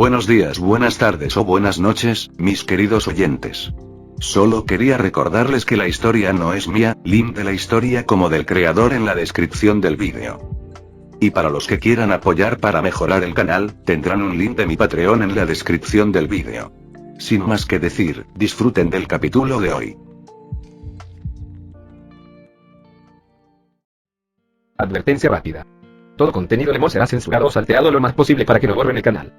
Buenos días, buenas tardes o buenas noches, mis queridos oyentes. Solo quería recordarles que la historia no es mía, link de la historia como del creador en la descripción del vídeo. Y para los que quieran apoyar para mejorar el canal, tendrán un link de mi Patreon en la descripción del vídeo. Sin más que decir, disfruten del capítulo de hoy. Advertencia rápida. Todo contenido de Mo será censurado o salteado lo más posible para que no borren el canal.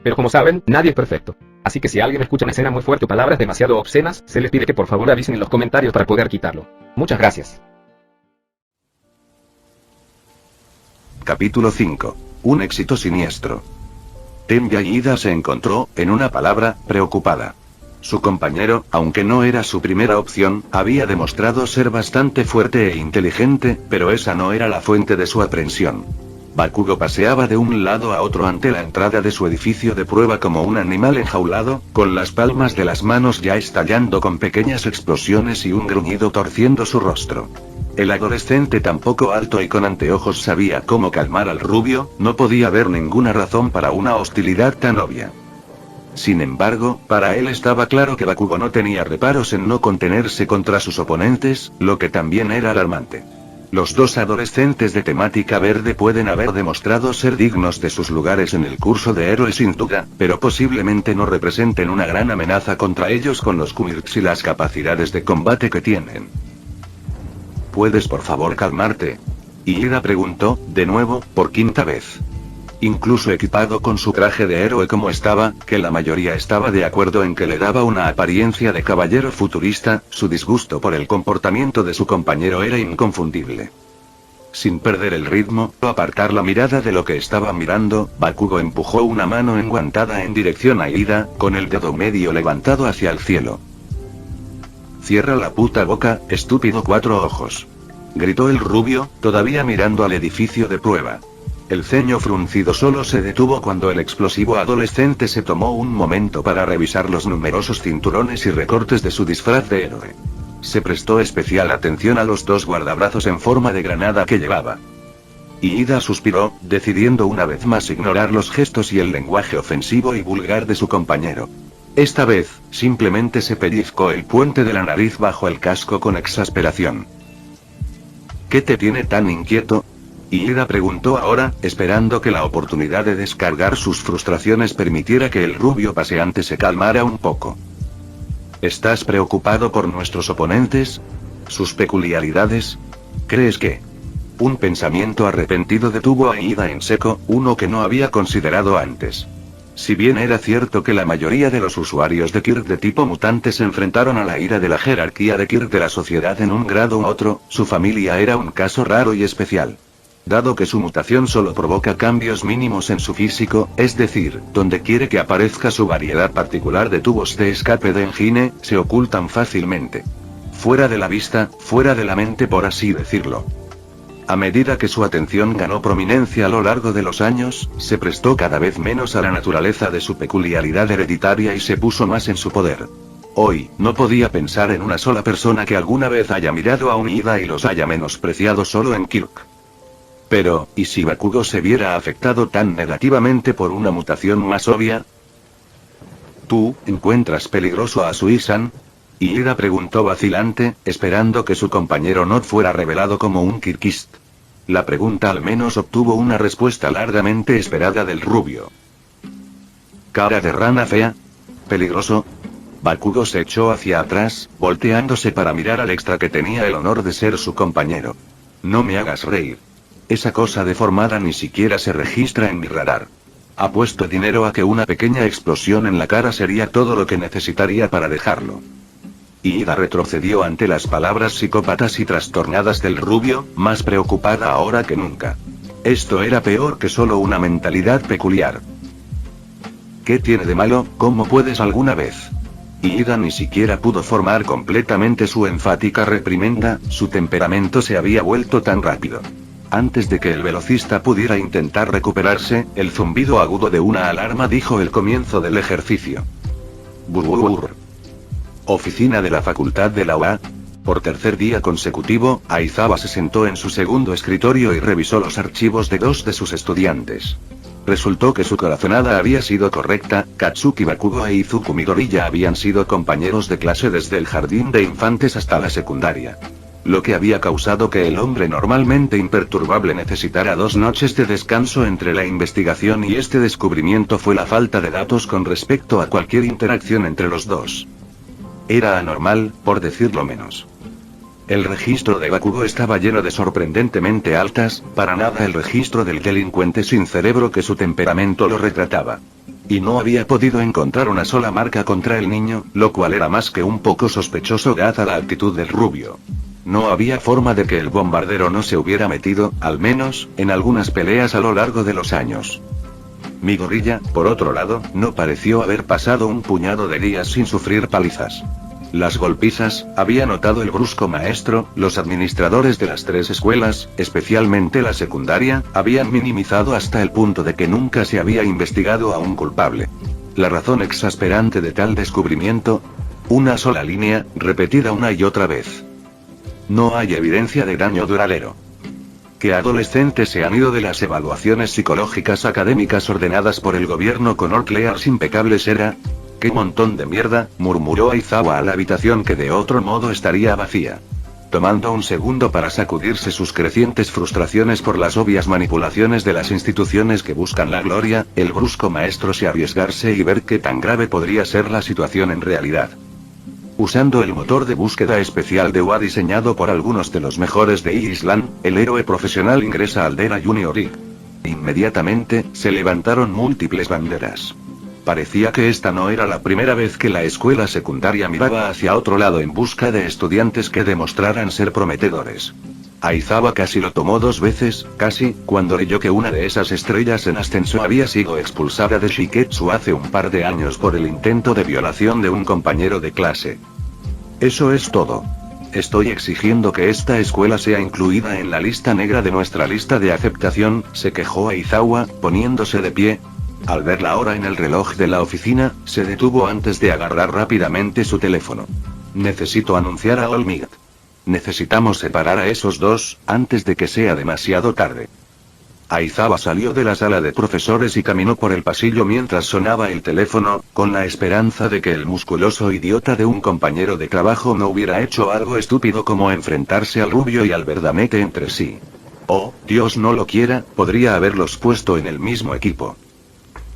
Pero como saben, nadie es perfecto. Así que si alguien escucha una escena muy fuerte o palabras demasiado obscenas, se les pide que por favor avisen en los comentarios para poder quitarlo. Muchas gracias. Capítulo 5. Un éxito siniestro. Tenbia Ida se encontró, en una palabra, preocupada. Su compañero, aunque no era su primera opción, había demostrado ser bastante fuerte e inteligente, pero esa no era la fuente de su aprensión. Bakugo paseaba de un lado a otro ante la entrada de su edificio de prueba como un animal enjaulado, con las palmas de las manos ya estallando con pequeñas explosiones y un gruñido torciendo su rostro. El adolescente tan poco alto y con anteojos sabía cómo calmar al rubio, no podía ver ninguna razón para una hostilidad tan obvia. Sin embargo, para él estaba claro que Bakugo no tenía reparos en no contenerse contra sus oponentes, lo que también era alarmante. Los dos adolescentes de temática verde pueden haber demostrado ser dignos de sus lugares en el curso de héroes sin duda, pero posiblemente no representen una gran amenaza contra ellos con los quirks y las capacidades de combate que tienen. ¿Puedes por favor calmarte? Ida preguntó, de nuevo, por quinta vez. Incluso equipado con su traje de héroe como estaba, que la mayoría estaba de acuerdo en que le daba una apariencia de caballero futurista, su disgusto por el comportamiento de su compañero era inconfundible. Sin perder el ritmo, o apartar la mirada de lo que estaba mirando, Bakugo empujó una mano enguantada en dirección a Ida, con el dedo medio levantado hacia el cielo. «Cierra la puta boca, estúpido cuatro ojos», gritó el rubio, todavía mirando al edificio de prueba. El ceño fruncido solo se detuvo cuando el explosivo adolescente se tomó un momento para revisar los numerosos cinturones y recortes de su disfraz de héroe. Se prestó especial atención a los dos guardabrazos en forma de granada que llevaba. Ida suspiró, decidiendo una vez más ignorar los gestos y el lenguaje ofensivo y vulgar de su compañero. Esta vez, simplemente se pellizcó el puente de la nariz bajo el casco con exasperación. ¿Qué te tiene tan inquieto? Ida preguntó ahora, esperando que la oportunidad de descargar sus frustraciones permitiera que el rubio paseante se calmara un poco. ¿Estás preocupado por nuestros oponentes? ¿Sus peculiaridades? ¿Crees que...? Un pensamiento arrepentido detuvo a Ida en seco, uno que no había considerado antes. Si bien era cierto que la mayoría de los usuarios de Kirk de tipo mutante se enfrentaron a la ira de la jerarquía de Kirk de la sociedad en un grado u otro, su familia era un caso raro y especial. Dado que su mutación solo provoca cambios mínimos en su físico, es decir, donde quiere que aparezca su variedad particular de tubos de escape de engine, se ocultan fácilmente. Fuera de la vista, fuera de la mente por así decirlo. A medida que su atención ganó prominencia a lo largo de los años, se prestó cada vez menos a la naturaleza de su peculiaridad hereditaria y se puso más en su poder. Hoy, no podía pensar en una sola persona que alguna vez haya mirado a un Ida y los haya menospreciado solo en Kirk. Pero, ¿y si Bakugo se viera afectado tan negativamente por una mutación más obvia? ¿Tú, encuentras peligroso a Sui-san? Ida preguntó vacilante, esperando que su compañero no fuera revelado como un kirkist. La pregunta al menos obtuvo una respuesta largamente esperada del rubio. ¿Cara de rana fea? ¿Peligroso? Bakugo se echó hacia atrás, volteándose para mirar al extra que tenía el honor de ser su compañero. No me hagas reír. Esa cosa deformada ni siquiera se registra en mi radar. Apuesto dinero a que una pequeña explosión en la cara sería todo lo que necesitaría para dejarlo. Ida retrocedió ante las palabras psicópatas y trastornadas del rubio, más preocupada ahora que nunca. Esto era peor que solo una mentalidad peculiar. ¿Qué tiene de malo? ¿Cómo puedes alguna vez? Ida ni siquiera pudo formar completamente su enfática reprimenda, su temperamento se había vuelto tan rápido. Antes de que el velocista pudiera intentar recuperarse, el zumbido agudo de una alarma dijo el comienzo del ejercicio. Burr. Oficina de la Facultad de la UA. Por tercer día consecutivo, Aizawa se sentó en su segundo escritorio y revisó los archivos de dos de sus estudiantes. Resultó que su corazonada había sido correcta. Katsuki Bakugo e Izuku Midoriya habían sido compañeros de clase desde el jardín de infantes hasta la secundaria. Lo que había causado que el hombre normalmente imperturbable necesitara 2 noches de descanso entre la investigación y este descubrimiento fue la falta de datos con respecto a cualquier interacción entre los dos. Era anormal, por decirlo menos. El registro de Bakugo estaba lleno de sorprendentemente altas, para nada el registro del delincuente sin cerebro que su temperamento lo retrataba. Y no había podido encontrar una sola marca contra el niño, lo cual era más que un poco sospechoso dada la actitud del rubio. No había forma de que el bombardero no se hubiera metido, al menos, en algunas peleas a lo largo de los años. Midoriya, por otro lado, no pareció haber pasado un puñado de días sin sufrir palizas. Las golpizas, había notado el brusco maestro, los administradores de las 3 escuelas, especialmente la secundaria, habían minimizado hasta el punto de que nunca se había investigado a un culpable. La razón exasperante de tal descubrimiento: una sola línea, repetida una y otra vez. No hay evidencia de daño duradero. ¿Qué adolescentes se han ido de las evaluaciones psicológicas académicas ordenadas por el gobierno con Orclears impecables era? ¡Qué montón de mierda!, murmuró Aizawa a la habitación que de otro modo estaría vacía. Tomando un segundo para sacudirse sus crecientes frustraciones por las obvias manipulaciones de las instituciones que buscan la gloria, el brusco maestro se arriesgarse y ver qué tan grave podría ser la situación en realidad. Usando el motor de búsqueda especial de UA diseñado por algunos de los mejores de Island, el héroe profesional ingresa al Dera Junior League. Inmediatamente, se levantaron múltiples banderas. Parecía que esta no era la primera vez que la escuela secundaria miraba hacia otro lado en busca de estudiantes que demostraran ser prometedores. Aizawa casi lo tomó 2 veces, casi, cuando leyó que una de esas estrellas en ascenso había sido expulsada de Shiketsu hace un par de años por el intento de violación de un compañero de clase. Eso es todo. Estoy exigiendo que esta escuela sea incluida en la lista negra de nuestra lista de aceptación, se quejó Aizawa, poniéndose de pie. Al ver la hora en el reloj de la oficina, se detuvo antes de agarrar rápidamente su teléfono. Necesito anunciar a All Might. Necesitamos separar a esos dos, antes de que sea demasiado tarde. Aizawa salió de la sala de profesores y caminó por el pasillo mientras sonaba el teléfono, con la esperanza de que el musculoso idiota de un compañero de trabajo no hubiera hecho algo estúpido como enfrentarse al rubio y al verdamete entre sí. Oh, Dios no lo quiera, podría haberlos puesto en el mismo equipo.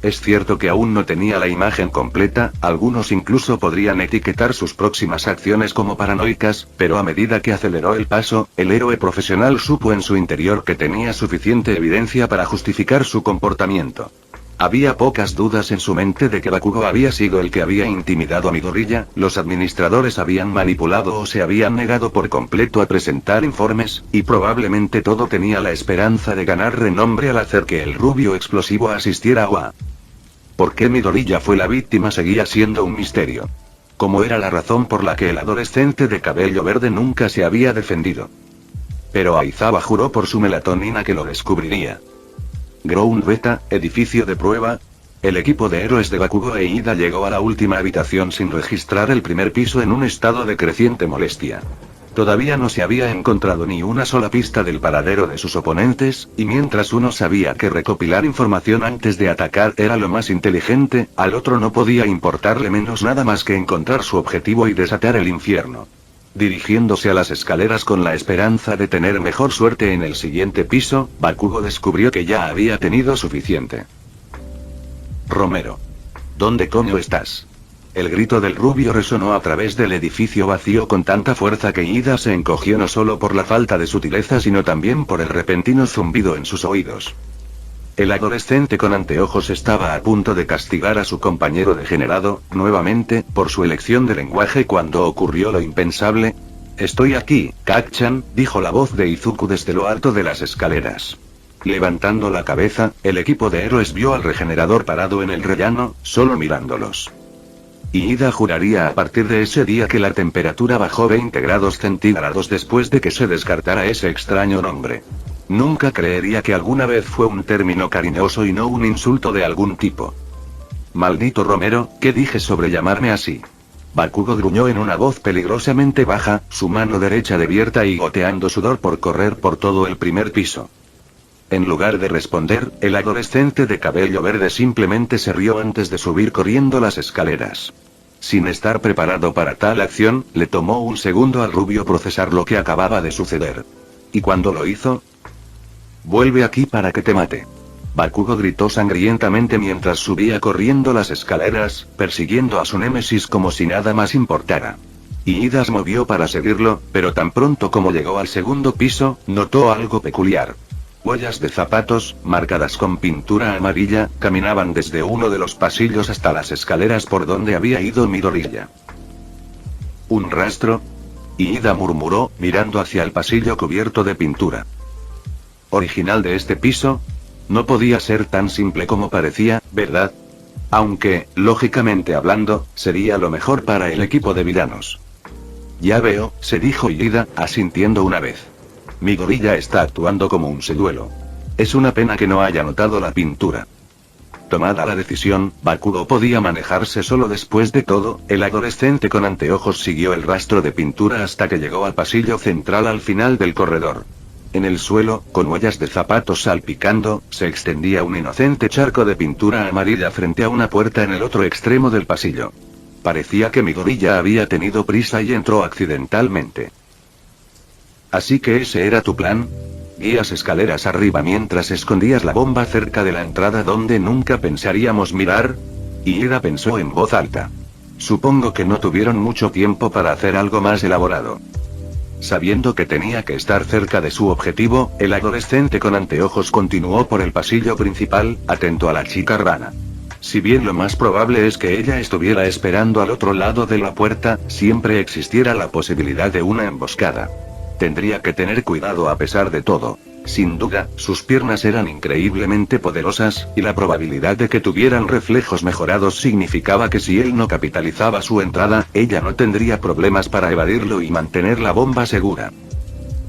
Es cierto que aún no tenía la imagen completa, algunos incluso podrían etiquetar sus próximas acciones como paranoicas, pero a medida que aceleró el paso, el héroe profesional supo en su interior que tenía suficiente evidencia para justificar su comportamiento. Había pocas dudas en su mente de que Bakugo había sido el que había intimidado a Midoriya, los administradores habían manipulado o se habían negado por completo a presentar informes, y probablemente todo tenía la esperanza de ganar renombre al hacer que el rubio explosivo asistiera a UA. ¿Por qué Midoriya fue la víctima seguía siendo un misterio? ¿Cómo era la razón por la que el adolescente de cabello verde nunca se había defendido? Pero Aizawa juró por su melatonina que lo descubriría. Ground Beta, edificio de prueba. El equipo de héroes de Bakugo e Ida llegó a la última habitación sin registrar el primer piso en un estado de creciente molestia. Todavía no se había encontrado ni una sola pista del paradero de sus oponentes, y mientras uno sabía que recopilar información antes de atacar era lo más inteligente, al otro no podía importarle menos nada más que encontrar su objetivo y desatar el infierno. Dirigiéndose a las escaleras con la esperanza de tener mejor suerte en el siguiente piso, Bakugo descubrió que ya había tenido suficiente. Romero. ¿Dónde coño estás? El grito del rubio resonó a través del edificio vacío con tanta fuerza que Ida se encogió no solo por la falta de sutileza sino también por el repentino zumbido en sus oídos. El adolescente con anteojos estaba a punto de castigar a su compañero degenerado, nuevamente, por su elección de lenguaje cuando ocurrió lo impensable. Estoy aquí, Kak-chan, dijo la voz de Izuku desde lo alto de las escaleras. Levantando la cabeza, el equipo de héroes vio al regenerador parado en el rellano, solo mirándolos. Y Ida juraría a partir de ese día que la temperatura bajó 20 grados centígrados después de que se descartara ese extraño nombre. Nunca creería que alguna vez fue un término cariñoso y no un insulto de algún tipo. Maldito Romero, ¿qué dije sobre llamarme así? Bakugo gruñó en una voz peligrosamente baja, su mano derecha debierta y goteando sudor por correr por todo el primer piso. En lugar de responder, el adolescente de cabello verde simplemente se rió antes de subir corriendo las escaleras. Sin estar preparado para tal acción, le tomó un segundo al rubio procesar lo que acababa de suceder. ¿Y cuando lo hizo? «Vuelve aquí para que te mate». Bakugo gritó sangrientamente mientras subía corriendo las escaleras, persiguiendo a su némesis como si nada más importara. Iida se movió para seguirlo, pero tan pronto como llegó al segundo piso, notó algo peculiar. Huellas de zapatos, marcadas con pintura amarilla, caminaban desde uno de los pasillos hasta las escaleras por donde había ido Midoriya. ¿Un rastro?, Iida murmuró, mirando hacia el pasillo cubierto de pintura. ¿Original de este piso? No podía ser tan simple como parecía, ¿verdad? Aunque, lógicamente hablando, sería lo mejor para el equipo de villanos. Ya veo, se dijo Iida, asintiendo una vez. Midoriya está actuando como un seduelo. Es una pena que no haya notado la pintura. Tomada la decisión, Bakugo podía manejarse solo. Después de todo, el adolescente con anteojos siguió el rastro de pintura hasta que llegó al pasillo central al final del corredor. En el suelo, con huellas de zapatos salpicando, se extendía un inocente charco de pintura amarilla frente a una puerta en el otro extremo del pasillo. Parecía que Midoriya había tenido prisa y entró accidentalmente. ¿Así que ese era tu plan? Guías escaleras arriba mientras escondías la bomba cerca de la entrada donde nunca pensaríamos mirar. Iida pensó en voz alta. Supongo que no tuvieron mucho tiempo para hacer algo más elaborado. Sabiendo que tenía que estar cerca de su objetivo, el adolescente con anteojos continuó por el pasillo principal, atento a la chica rana. Si bien lo más probable es que ella estuviera esperando al otro lado de la puerta, siempre existiera la posibilidad de una emboscada. Tendría que tener cuidado a pesar de todo. Sin duda, sus piernas eran increíblemente poderosas, y la probabilidad de que tuvieran reflejos mejorados significaba que si él no capitalizaba su entrada, ella no tendría problemas para evadirlo y mantener la bomba segura.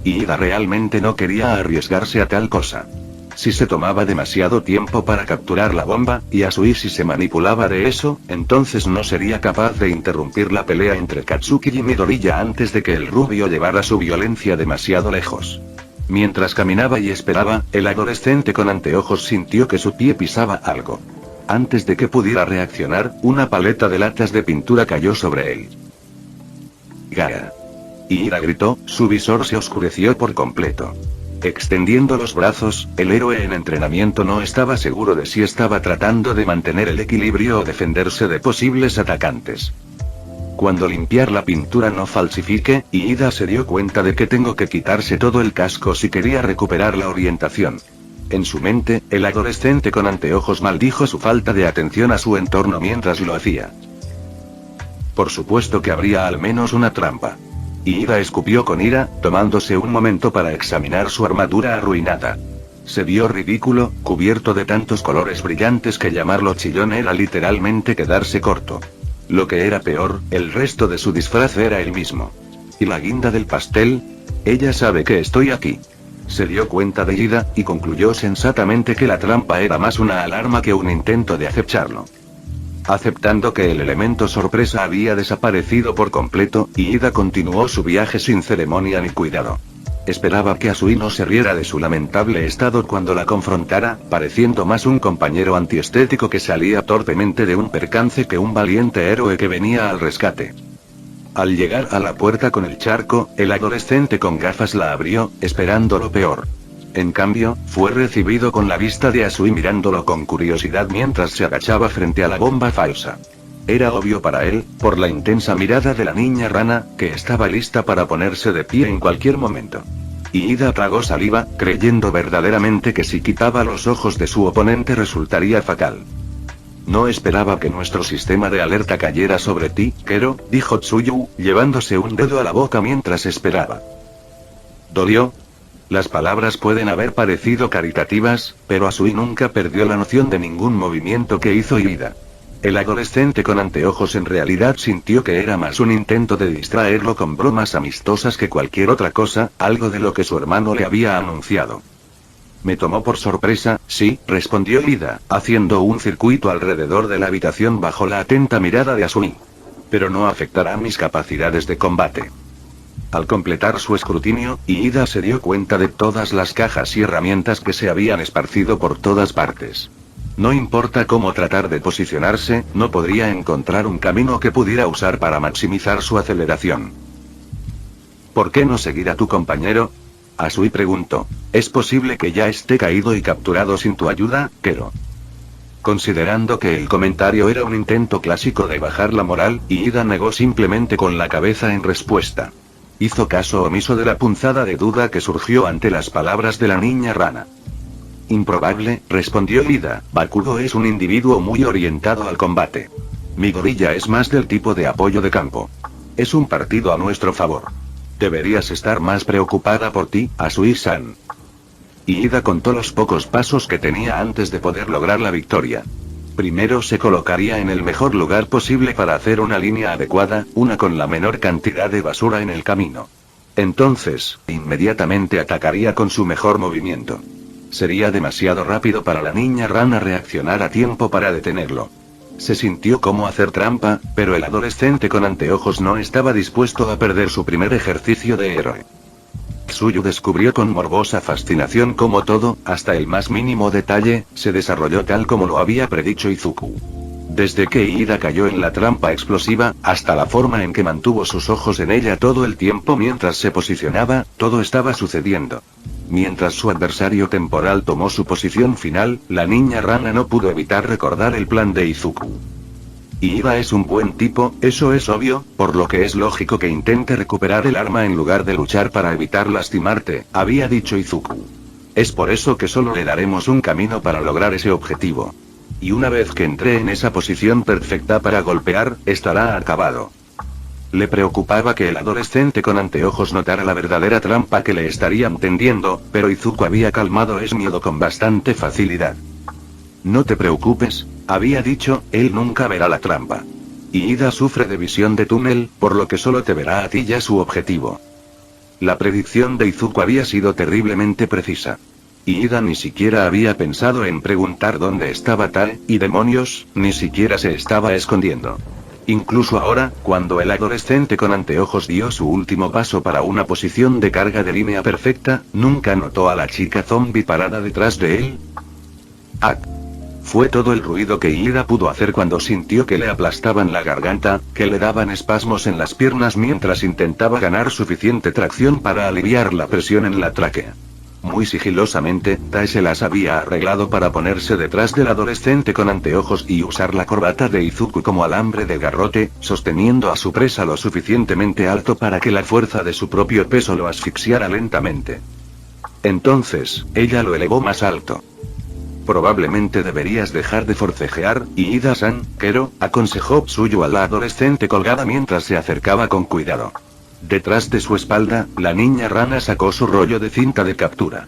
Iida realmente no quería arriesgarse a tal cosa. Si se tomaba demasiado tiempo para capturar la bomba, y Asui si se manipulaba de eso, entonces no sería capaz de interrumpir la pelea entre Katsuki y Midoriya antes de que el rubio llevara su violencia demasiado lejos. Mientras caminaba y esperaba, el adolescente con anteojos sintió que su pie pisaba algo. Antes de que pudiera reaccionar, una paleta de latas de pintura cayó sobre él. ¡Gara! Iida gritó, su visor se oscureció por completo. Extendiendo los brazos, el héroe en entrenamiento no estaba seguro de si estaba tratando de mantener el equilibrio o defenderse de posibles atacantes. Cuando limpiar la pintura no falsifique, Iida se dio cuenta de que tengo que quitarse todo el casco si quería recuperar la orientación. En su mente, el adolescente con anteojos maldijo su falta de atención a su entorno mientras lo hacía. Por supuesto que habría al menos una trampa. Iida escupió con ira, tomándose un momento para examinar su armadura arruinada. Se vio ridículo, cubierto de tantos colores brillantes que llamarlo chillón era literalmente quedarse corto. Lo que era peor, el resto de su disfraz era el mismo. ¿Y la guinda del pastel? Ella sabe que estoy aquí. Se dio cuenta de Iida, y concluyó sensatamente que la trampa era más una alarma que un intento de acecharlo. Aceptando que el elemento sorpresa había desaparecido por completo, Iida continuó su viaje sin ceremonia ni cuidado. Esperaba que Asui no se riera de su lamentable estado cuando la confrontara, pareciendo más un compañero antiestético que salía torpemente de un percance que un valiente héroe que venía al rescate. Al llegar a la puerta con el charco, el adolescente con gafas la abrió, esperando lo peor. En cambio, fue recibido con la vista de Asui mirándolo con curiosidad mientras se agachaba frente a la bomba falsa. Era obvio para él, por la intensa mirada de la niña rana, que estaba lista para ponerse de pie en cualquier momento. Iida tragó saliva, creyendo verdaderamente que si quitaba los ojos de su oponente resultaría fatal. No esperaba que nuestro sistema de alerta cayera sobre ti, Kero, dijo Tsuyu, llevándose un dedo a la boca mientras esperaba. ¿Dolió? Las palabras pueden haber parecido caritativas, pero Asui nunca perdió la noción de ningún movimiento que hizo Iida. El adolescente con anteojos en realidad sintió que era más un intento de distraerlo con bromas amistosas que cualquier otra cosa, algo de lo que su hermano le había anunciado. Me tomó por sorpresa, sí, respondió Iida, haciendo un circuito alrededor de la habitación bajo la atenta mirada de Asui. Pero no afectará mis capacidades de combate. Al completar su escrutinio, Iida se dio cuenta de todas las cajas y herramientas que se habían esparcido por todas partes. No importa cómo tratar de posicionarse, no podría encontrar un camino que pudiera usar para maximizar su aceleración. ¿Por qué no seguir a tu compañero? Asui preguntó. Es posible que ya esté caído y capturado sin tu ayuda, Kero. Considerando que el comentario era un intento clásico de bajar la moral, Iida negó simplemente con la cabeza en respuesta. Hizo caso omiso de la punzada de duda que surgió ante las palabras de la niña rana. Improbable, respondió Iida. Bakugo es un individuo muy orientado al combate. Mi gorilla es más del tipo de apoyo de campo. Es un partido a nuestro favor. Deberías estar más preocupada por ti, Asui-san. Iida contó los pocos pasos que tenía antes de poder lograr la victoria. Primero se colocaría en el mejor lugar posible para hacer una línea adecuada, una con la menor cantidad de basura en el camino. Entonces, inmediatamente atacaría con su mejor movimiento. Sería demasiado rápido para la niña rana reaccionar a tiempo para detenerlo. Se sintió como hacer trampa, pero el adolescente con anteojos no estaba dispuesto a perder su primer ejercicio de héroe. Tsuyu descubrió con morbosa fascinación cómo todo, hasta el más mínimo detalle, se desarrolló tal como lo había predicho Izuku. Desde que Iida cayó en la trampa explosiva, hasta la forma en que mantuvo sus ojos en ella todo el tiempo mientras se posicionaba, todo estaba sucediendo. Mientras su adversario temporal tomó su posición final, la niña rana no pudo evitar recordar el plan de Izuku. Iida es un buen tipo, eso es obvio, por lo que es lógico que intente recuperar el arma en lugar de luchar para evitar lastimarte, había dicho Izuku. Es por eso que solo le daremos un camino para lograr ese objetivo. Y una vez que entré en esa posición perfecta para golpear, estará acabado. Le preocupaba que el adolescente con anteojos notara la verdadera trampa que le estarían tendiendo, pero Izuku había calmado ese miedo con bastante facilidad. No te preocupes, había dicho, él nunca verá la trampa. Iida sufre de visión de túnel, por lo que solo te verá a ti y a su objetivo. La predicción de Izuku había sido terriblemente precisa. Iida ni siquiera había pensado en preguntar dónde estaba Tae, y demonios, ni siquiera se estaba escondiendo. Incluso ahora, cuando el adolescente con anteojos dio su último paso para una posición de carga de línea perfecta, nunca notó a la chica zombie parada detrás de él. ¡Ah! Fue todo el ruido que Iida pudo hacer cuando sintió que le aplastaban la garganta, que le daban espasmos en las piernas mientras intentaba ganar suficiente tracción para aliviar la presión en la tráquea. Muy sigilosamente, Tae se las había arreglado para ponerse detrás del adolescente con anteojos y usar la corbata de Izuku como alambre de garrote, sosteniendo a su presa lo suficientemente alto para que la fuerza de su propio peso lo asfixiara lentamente. Entonces, ella lo elevó más alto. Probablemente deberías dejar de forcejear, Iida-san, Kero, aconsejó Tsuyu a la adolescente colgada mientras se acercaba con cuidado. Detrás de su espalda, la niña rana sacó su rollo de cinta de captura.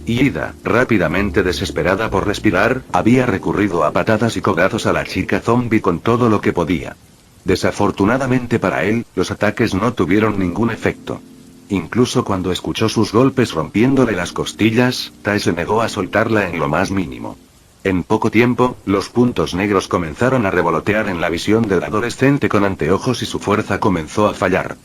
Iida, rápidamente desesperada por respirar, había recurrido a patadas y codazos a la chica zombie con todo lo que podía. Desafortunadamente para él, los ataques no tuvieron ningún efecto. Incluso cuando escuchó sus golpes rompiéndole las costillas, Tae se negó a soltarla en lo más mínimo. En poco tiempo, los puntos negros comenzaron a revolotear en la visión del adolescente con anteojos y su fuerza comenzó a fallar.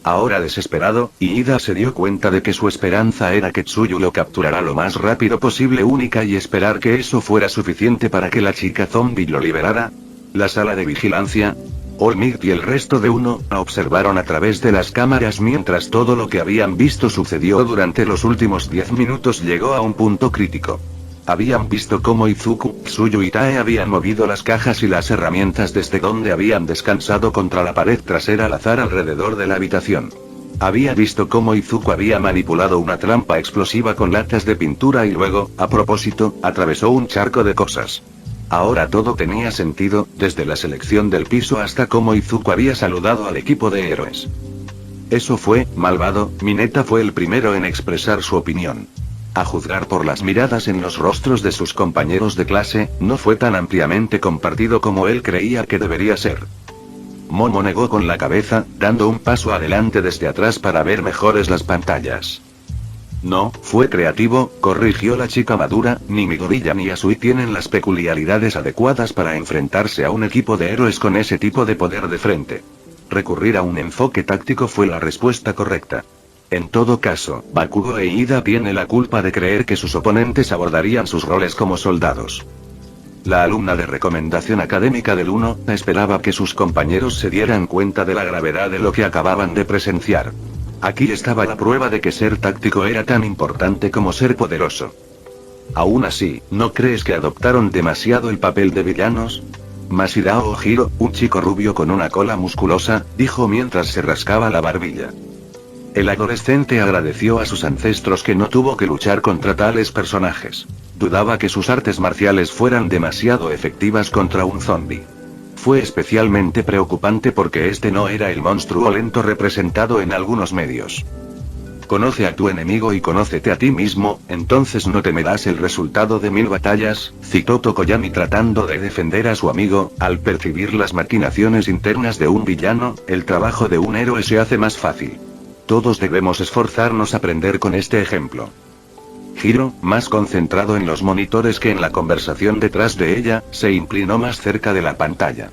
Ahora desesperado, Iida se dio cuenta de que su esperanza era que Tsuyu lo capturara lo más rápido posible única y esperar que eso fuera suficiente para que la chica zombie lo liberara. La sala de vigilancia. Olmigt y el resto de UNO observaron a través de las cámaras mientras todo lo que habían visto sucedió durante los últimos 10 minutos llegó a un punto crítico. Habían visto cómo Izuku, Tsuyu y Tae habían movido las cajas y las herramientas desde donde habían descansado contra la pared trasera al azar alrededor de la habitación. Había visto cómo Izuku había manipulado una trampa explosiva con latas de pintura y luego, a propósito, atravesó un charco de cosas. Ahora todo tenía sentido, desde la selección del piso hasta cómo Izuku había saludado al equipo de héroes. Eso fue, malvado, Mineta fue el primero en expresar su opinión. A juzgar por las miradas en los rostros de sus compañeros de clase, no fue tan ampliamente compartido como él creía que debería ser. Momo negó con la cabeza, dando un paso adelante desde atrás para ver mejores las pantallas. No, fue creativo, corrigió la chica madura, ni mi gorilla ni Asui tienen las peculiaridades adecuadas para enfrentarse a un equipo de héroes con ese tipo de poder de frente. Recurrir a un enfoque táctico fue la respuesta correcta. En todo caso, Bakugo e Ida tiene la culpa de creer que sus oponentes abordarían sus roles como soldados. La alumna de recomendación académica del 1 esperaba que sus compañeros se dieran cuenta de la gravedad de lo que acababan de presenciar. Aquí estaba la prueba de que ser táctico era tan importante como ser poderoso. Aún así, ¿no crees que adoptaron demasiado el papel de villanos? Masahiro Ojiro, un chico rubio con una cola musculosa, dijo mientras se rascaba la barbilla. El adolescente agradeció a sus ancestros que no tuvo que luchar contra tales personajes. Dudaba que sus artes marciales fueran demasiado efectivas contra un zombie. Fue especialmente preocupante porque este no era el monstruo lento representado en algunos medios. Conoce a tu enemigo y conócete a ti mismo, entonces no temerás el resultado de 1000 batallas, citó Tokoyami tratando de defender a su amigo. Al percibir las maquinaciones internas de un villano, el trabajo de un héroe se hace más fácil. Todos debemos esforzarnos a aprender con este ejemplo. Hiro, más concentrado en los monitores que en la conversación detrás de ella, se inclinó más cerca de la pantalla.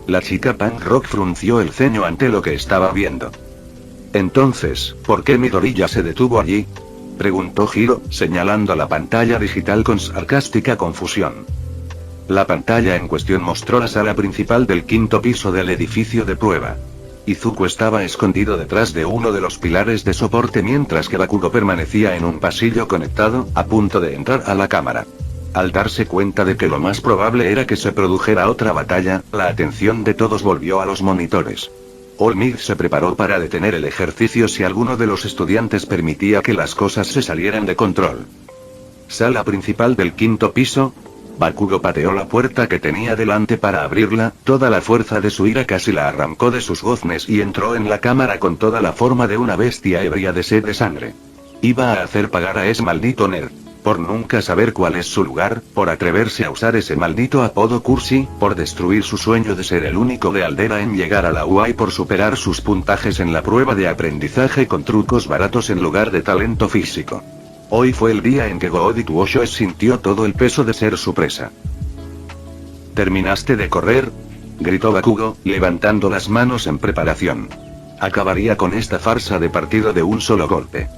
La chica punk rock frunció el ceño ante lo que estaba viendo. Entonces, ¿por qué Midoriya se detuvo allí?, preguntó Hiro, señalando la pantalla digital con sarcástica confusión. La pantalla en cuestión mostró la sala principal del 5º piso del edificio de prueba. Izuku estaba escondido detrás de uno de los pilares de soporte mientras que Bakugo permanecía en un pasillo conectado, a punto de entrar a la cámara. Al darse cuenta de que lo más probable era que se produjera otra batalla, la atención de todos volvió a los monitores. Olmig se preparó para detener el ejercicio si alguno de los estudiantes permitía que las cosas se salieran de control. Sala principal del 5º piso. Bakugo pateó la puerta que tenía delante para abrirla, toda la fuerza de su ira casi la arrancó de sus goznes y entró en la cámara con toda la forma de una bestia ebria de sed de sangre. Iba a hacer pagar a ese maldito nerd. Por nunca saber cuál es su lugar, por atreverse a usar ese maldito apodo cursi, por destruir su sueño de ser el único de Aldera en llegar a la UA y por superar sus puntajes en la prueba de aprendizaje con trucos baratos en lugar de talento físico. Hoy fue el día en que Goody Tuosho sintió todo el peso de ser su presa. ¿Terminaste de correr?, gritó Bakugo, levantando las manos en preparación. Acabaría con esta farsa de partido de un solo golpe.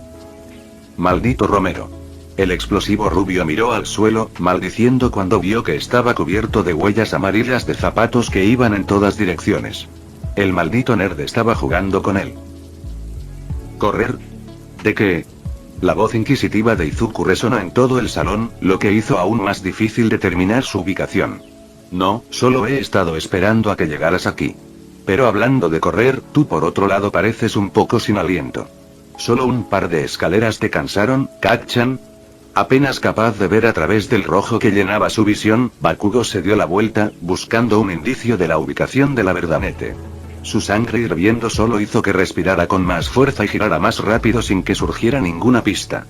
Maldito Romero. El explosivo rubio miró al suelo, maldiciendo cuando vio que estaba cubierto de huellas amarillas de zapatos que iban en todas direcciones. El maldito nerd estaba jugando con él. ¿Correr? ¿De qué? La voz inquisitiva de Izuku resonó en todo el salón, lo que hizo aún más difícil determinar su ubicación. No, solo he estado esperando a que llegaras aquí. Pero hablando de correr, tú por otro lado pareces un poco sin aliento. ¿Solo un par de escaleras te cansaron, Kacchan? Apenas capaz de ver a través del rojo que llenaba su visión, Bakugo se dio la vuelta, buscando un indicio de la ubicación de la verdanete. Su sangre hirviendo solo hizo que respirara con más fuerza y girara más rápido sin que surgiera ninguna pista.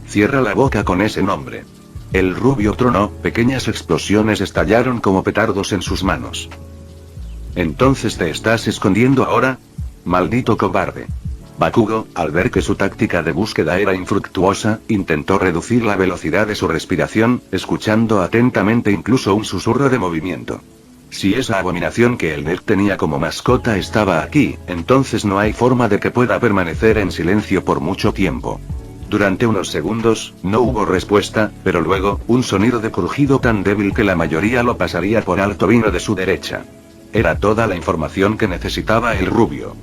Cierra la boca con ese nombre. El rubio tronó, pequeñas explosiones estallaron como petardos en sus manos. ¿Entonces te estás escondiendo ahora? Maldito cobarde. Bakugo, al ver que su táctica de búsqueda era infructuosa, intentó reducir la velocidad de su respiración, escuchando atentamente incluso un susurro de movimiento. Si esa abominación que el nerd tenía como mascota estaba aquí, entonces no hay forma de que pueda permanecer en silencio por mucho tiempo. Durante unos segundos, no hubo respuesta, pero luego, un sonido de crujido tan débil que la mayoría lo pasaría por alto vino de su derecha. Era toda la información que necesitaba el rubio.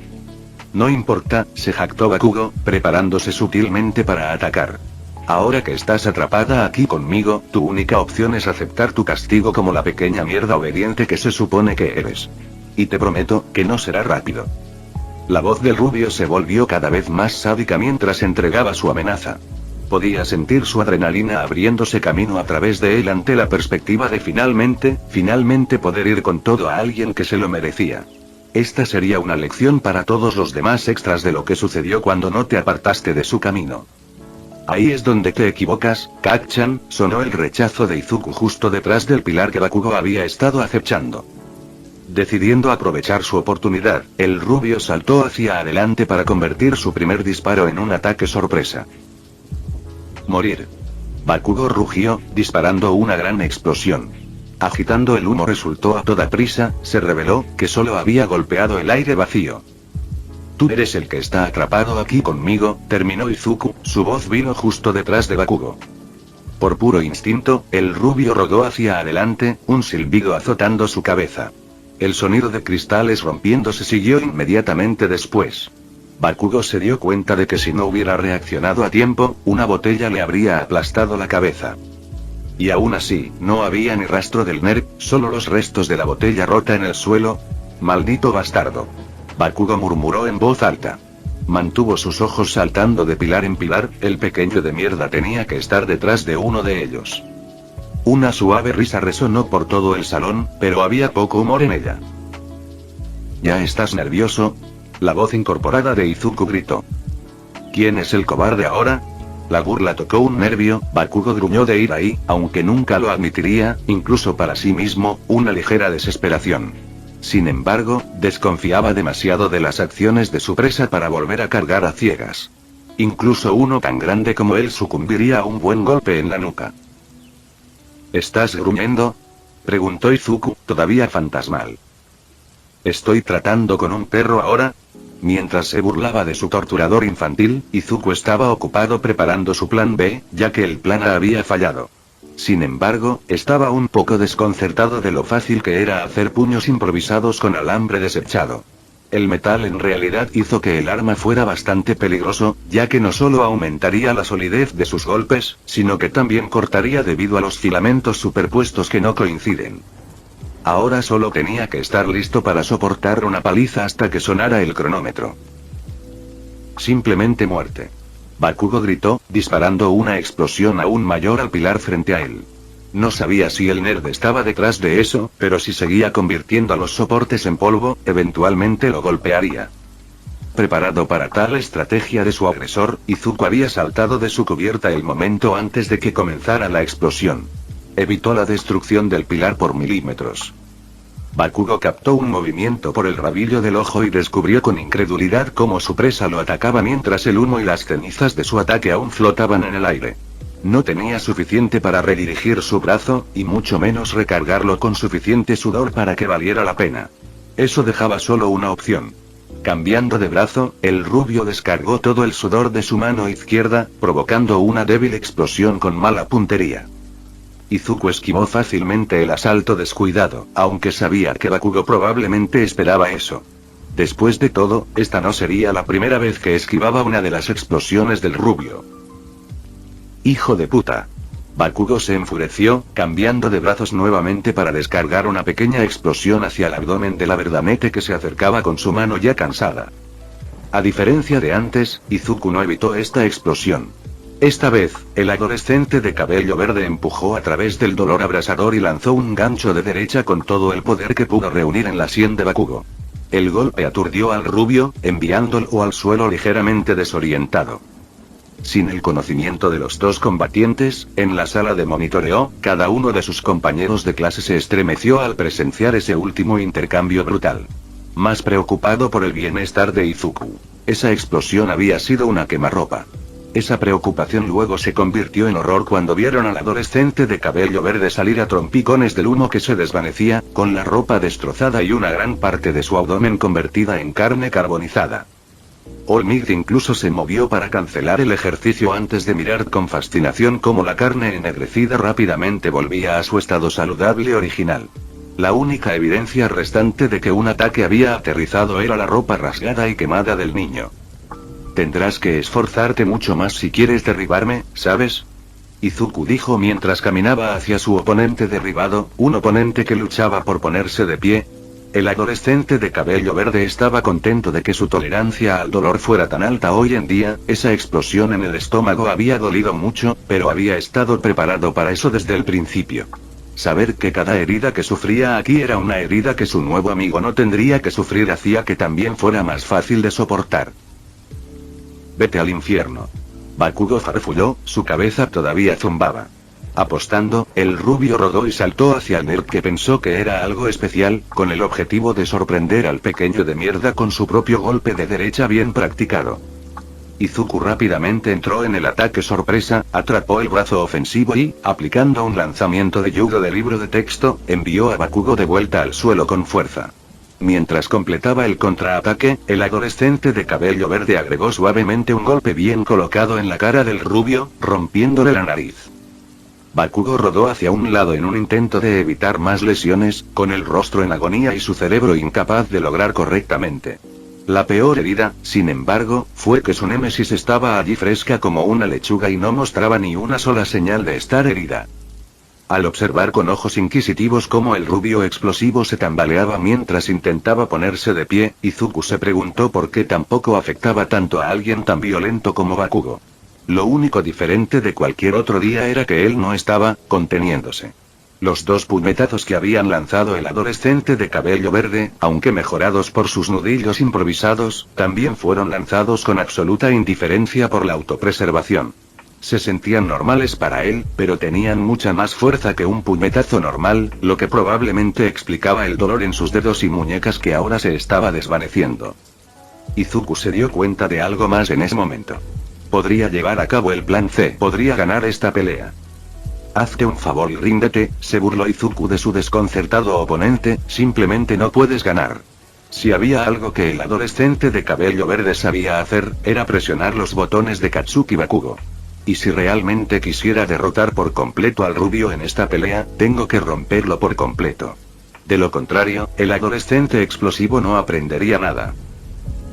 No importa, se jactó Bakugo, preparándose sutilmente para atacar. Ahora que estás atrapada aquí conmigo, tu única opción es aceptar tu castigo como la pequeña mierda obediente que se supone que eres. Y te prometo, que no será rápido. La voz del rubio se volvió cada vez más sádica mientras entregaba su amenaza. Podía sentir su adrenalina abriéndose camino a través de él ante la perspectiva de finalmente poder ir con todo a alguien que se lo merecía. Esta sería una lección para todos los demás extras de lo que sucedió cuando no te apartaste de su camino. Ahí es donde te equivocas, Kacchan, sonó el rechazo de Izuku justo detrás del pilar que Bakugo había estado acechando. Decidiendo aprovechar su oportunidad, el rubio saltó hacia adelante para convertir su primer disparo en un ataque sorpresa. Morir. Bakugo rugió, disparando una gran explosión. Agitando el humo resultó a toda prisa, se reveló que solo había golpeado el aire vacío. Tú eres el que está atrapado aquí conmigo, terminó Izuku, su voz vino justo detrás de Bakugo. Por puro instinto, el rubio rodó hacia adelante, un silbido azotando su cabeza. El sonido de cristales rompiéndose siguió inmediatamente después. Bakugo se dio cuenta de que si no hubiera reaccionado a tiempo, una botella le habría aplastado la cabeza. Y aún así, no había ni rastro del nerf, solo los restos de la botella rota en el suelo. ¡Maldito bastardo! Bakugo murmuró en voz alta. Mantuvo sus ojos saltando de pilar en pilar, el pequeño de mierda tenía que estar detrás de uno de ellos. Una suave risa resonó por todo el salón, pero había poco humor en ella. ¿Ya estás nervioso? La voz incorporada de Izuku gritó. ¿Quién es el cobarde ahora? La burla tocó un nervio, Bakugo gruñó de ir ahí, aunque nunca lo admitiría, incluso para sí mismo, una ligera desesperación. Sin embargo, desconfiaba demasiado de las acciones de su presa para volver a cargar a ciegas. Incluso uno tan grande como él sucumbiría a un buen golpe en la nuca. ¿Estás gruñendo? Preguntó Izuku, todavía fantasmal. ¿Estoy tratando con un perro ahora? Mientras se burlaba de su torturador infantil, Izuku estaba ocupado preparando su plan B, ya que el plan A había fallado. Sin embargo, estaba un poco desconcertado de lo fácil que era hacer puños improvisados con alambre desechado. El metal en realidad hizo que el arma fuera bastante peligroso, ya que no solo aumentaría la solidez de sus golpes, sino que también cortaría debido a los filamentos superpuestos que no coinciden. Ahora solo tenía que estar listo para soportar una paliza hasta que sonara el cronómetro. Simplemente muerte. Bakugo gritó, disparando una explosión aún mayor al pilar frente a él. No sabía si el nerd estaba detrás de eso, pero si seguía convirtiendo a los soportes en polvo, eventualmente lo golpearía. Preparado para tal estrategia de su agresor, Izuku había saltado de su cubierta el momento antes de que comenzara la explosión. Evitó la destrucción del pilar por milímetros. Bakugo captó un movimiento por el rabillo del ojo y descubrió con incredulidad cómo su presa lo atacaba mientras el humo y las cenizas de su ataque aún flotaban en el aire. No tenía suficiente para redirigir su brazo, y mucho menos recargarlo con suficiente sudor para que valiera la pena. Eso dejaba solo una opción. Cambiando de brazo, el rubio descargó todo el sudor de su mano izquierda, provocando una débil explosión con mala puntería. Izuku esquivó fácilmente el asalto descuidado, aunque sabía que Bakugo probablemente esperaba eso. Después de todo, esta no sería la primera vez que esquivaba una de las explosiones del rubio. ¡Hijo de puta! Bakugo se enfureció, cambiando de brazos nuevamente para descargar una pequeña explosión hacia el abdomen de la verdanete que se acercaba con su mano ya cansada. A diferencia de antes, Izuku no evitó esta explosión. Esta vez, el adolescente de cabello verde empujó a través del dolor abrasador y lanzó un gancho de derecha con todo el poder que pudo reunir en la sien de Bakugo. El golpe aturdió al rubio, enviándolo al suelo ligeramente desorientado. Sin el conocimiento de los dos combatientes, en la sala de monitoreo, cada uno de sus compañeros de clase se estremeció al presenciar ese último intercambio brutal. Más preocupado por el bienestar de Izuku. Esa explosión había sido una quemarropa. Esa preocupación luego se convirtió en horror cuando vieron al adolescente de cabello verde salir a trompicones del humo que se desvanecía, con la ropa destrozada y una gran parte de su abdomen convertida en carne carbonizada. All-Might incluso se movió para cancelar el ejercicio antes de mirar con fascinación cómo la carne ennegrecida rápidamente volvía a su estado saludable original. La única evidencia restante de que un ataque había aterrizado era la ropa rasgada y quemada del niño. Tendrás que esforzarte mucho más si quieres derribarme, ¿sabes? Izuku dijo mientras caminaba hacia su oponente derribado, un oponente que luchaba por ponerse de pie. El adolescente de cabello verde estaba contento de que su tolerancia al dolor fuera tan alta hoy en día. Esa explosión en el estómago había dolido mucho, pero había estado preparado para eso desde el principio. Saber que cada herida que sufría aquí era una herida que su nuevo amigo no tendría que sufrir hacía que también fuera más fácil de soportar. Vete al infierno. Bakugo farfulló, su cabeza todavía zumbaba. Apostando, el rubio rodó y saltó hacia el nerd que pensó que era algo especial, con el objetivo de sorprender al pequeño de mierda con su propio golpe de derecha bien practicado. Izuku rápidamente entró en el ataque sorpresa, atrapó el brazo ofensivo y, aplicando un lanzamiento de judo de libro de texto, envió a Bakugo de vuelta al suelo con fuerza. Mientras completaba el contraataque, el adolescente de cabello verde agregó suavemente un golpe bien colocado en la cara del rubio, rompiéndole la nariz. Bakugo rodó hacia un lado en un intento de evitar más lesiones, con el rostro en agonía y su cerebro incapaz de lograr correctamente. La peor herida, sin embargo, fue que su némesis estaba allí fresca como una lechuga y no mostraba ni una sola señal de estar herida. Al observar con ojos inquisitivos cómo el rubio explosivo se tambaleaba mientras intentaba ponerse de pie, Izuku se preguntó por qué tampoco afectaba tanto a alguien tan violento como Bakugo. Lo único diferente de cualquier otro día era que él no estaba conteniéndose. Los dos puñetazos que habían lanzado el adolescente de cabello verde, aunque mejorados por sus nudillos improvisados, también fueron lanzados con absoluta indiferencia por la autopreservación. Se sentían normales para él, pero tenían mucha más fuerza que un puñetazo normal, lo que probablemente explicaba el dolor en sus dedos y muñecas que ahora se estaba desvaneciendo. Izuku se dio cuenta de algo más en ese momento. Podría llevar a cabo el plan C, podría ganar esta pelea. Hazte un favor y ríndete, se burló Izuku de su desconcertado oponente, simplemente no puedes ganar. Si había algo que el adolescente de cabello verde sabía hacer, era presionar los botones de Katsuki Bakugo. Y si realmente quisiera derrotar por completo al rubio en esta pelea, tengo que romperlo por completo. De lo contrario, el adolescente explosivo no aprendería nada.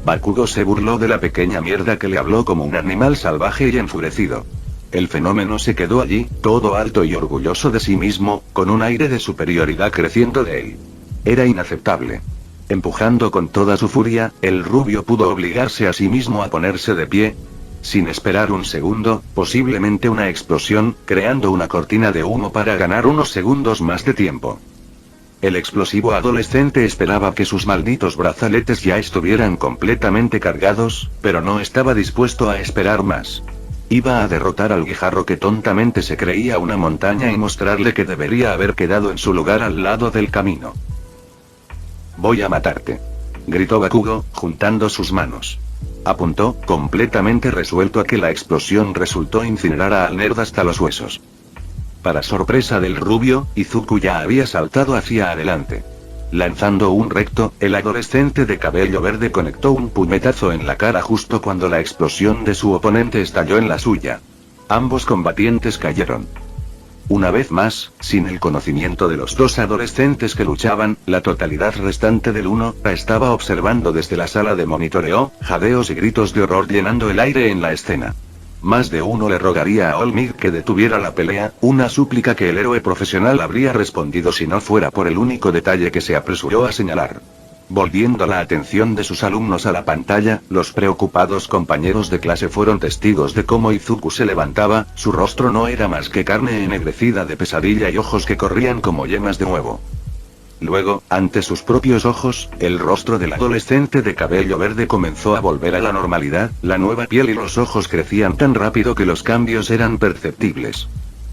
Bakugo se burló de la pequeña mierda que le habló como un animal salvaje y enfurecido. El fenómeno se quedó allí, todo alto y orgulloso de sí mismo, con un aire de superioridad creciendo de él. Era inaceptable. Empujando con toda su furia, el rubio pudo obligarse a sí mismo a ponerse de pie. Sin esperar un segundo, posiblemente una explosión, creando una cortina de humo para ganar unos segundos más de tiempo. El explosivo adolescente esperaba que sus malditos brazaletes ya estuvieran completamente cargados, pero no estaba dispuesto a esperar más. Iba a derrotar al guijarro que tontamente se creía una montaña y mostrarle que debería haber quedado en su lugar al lado del camino. Voy a matarte, gritó Bakugo, juntando sus manos. Apuntó, completamente resuelto a que la explosión resultó incinerar al nerd hasta los huesos. Para sorpresa del rubio, Izuku ya había saltado hacia adelante. Lanzando un recto, el adolescente de cabello verde conectó un puñetazo en la cara justo cuando la explosión de su oponente estalló en la suya. Ambos combatientes cayeron. Una vez más, sin el conocimiento de los dos adolescentes que luchaban, la totalidad restante del uno estaba observando desde la sala de monitoreo, jadeos y gritos de horror llenando el aire en la escena. Más de uno le rogaría a All Might que detuviera la pelea, una súplica que el héroe profesional habría respondido si no fuera por el único detalle que se apresuró a señalar. Volviendo la atención de sus alumnos a la pantalla, los preocupados compañeros de clase fueron testigos de cómo Izuku se levantaba, su rostro no era más que carne ennegrecida de pesadilla y ojos que corrían como yemas de huevo. Luego, ante sus propios ojos, el rostro del adolescente de cabello verde comenzó a volver a la normalidad, la nueva piel y los ojos crecían tan rápido que los cambios eran perceptibles.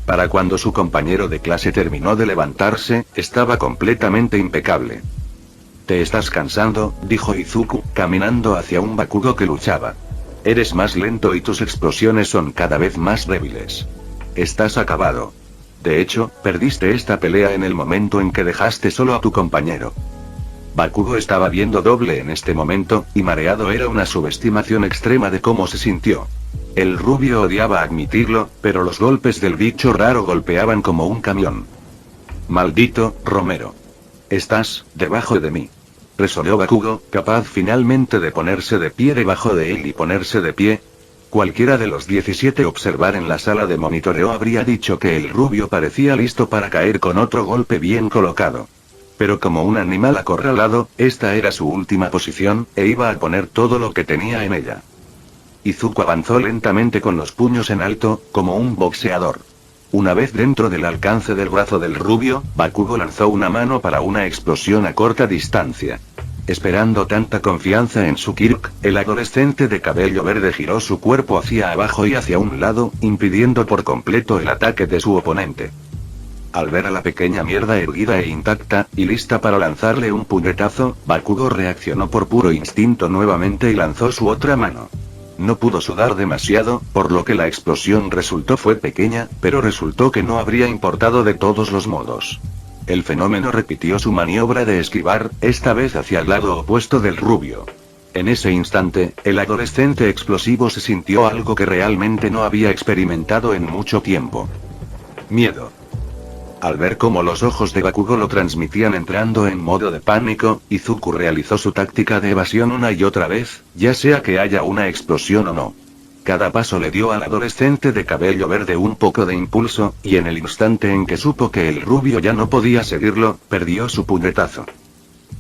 Para cuando su compañero de clase terminó de levantarse, estaba completamente impecable. «Te estás cansando», dijo Izuku, caminando hacia un Bakugo que luchaba. «Eres más lento y tus explosiones son cada vez más débiles. Estás acabado. De hecho, perdiste esta pelea en el momento en que dejaste solo a tu compañero». Bakugo estaba viendo doble en este momento, y mareado era una subestimación extrema de cómo se sintió. El rubio odiaba admitirlo, pero los golpes del bicho raro golpeaban como un camión. «Maldito, Romero. Estás debajo de mí», resolvió Bakugo, capaz finalmente de ponerse de pie debajo de él y ponerse de pie. Cualquiera de los 17 observar en la sala de monitoreo habría dicho que el rubio parecía listo para caer con otro golpe bien colocado. Pero como un animal acorralado, esta era su última posición, e iba a poner todo lo que tenía en ella. Izuku avanzó lentamente con los puños en alto, como un boxeador. Una vez dentro del alcance del brazo del rubio, Bakugo lanzó una mano para una explosión a corta distancia. Esperando tanta confianza en su Kirk, el adolescente de cabello verde giró su cuerpo hacia abajo y hacia un lado, impidiendo por completo el ataque de su oponente. Al ver a la pequeña mierda erguida e intacta, y lista para lanzarle un puñetazo, Bakugo reaccionó por puro instinto nuevamente y lanzó su otra mano. no pudo sudar demasiado, por lo que la explosión fue pequeña, pero resultó que no habría importado de todos los modos. El fenómeno repitió su maniobra de esquivar, esta vez hacia el lado opuesto del rubio. En ese instante, el adolescente explosivo se sintió algo que realmente no había experimentado en mucho tiempo. Miedo. Al ver cómo los ojos de Bakugo lo transmitían entrando en modo de pánico, Izuku realizó su táctica de evasión una y otra vez, ya sea que haya una explosión o no. Cada paso le dio al adolescente de cabello verde un poco de impulso, y en el instante en que supo que el rubio ya no podía seguirlo, perdió su puñetazo.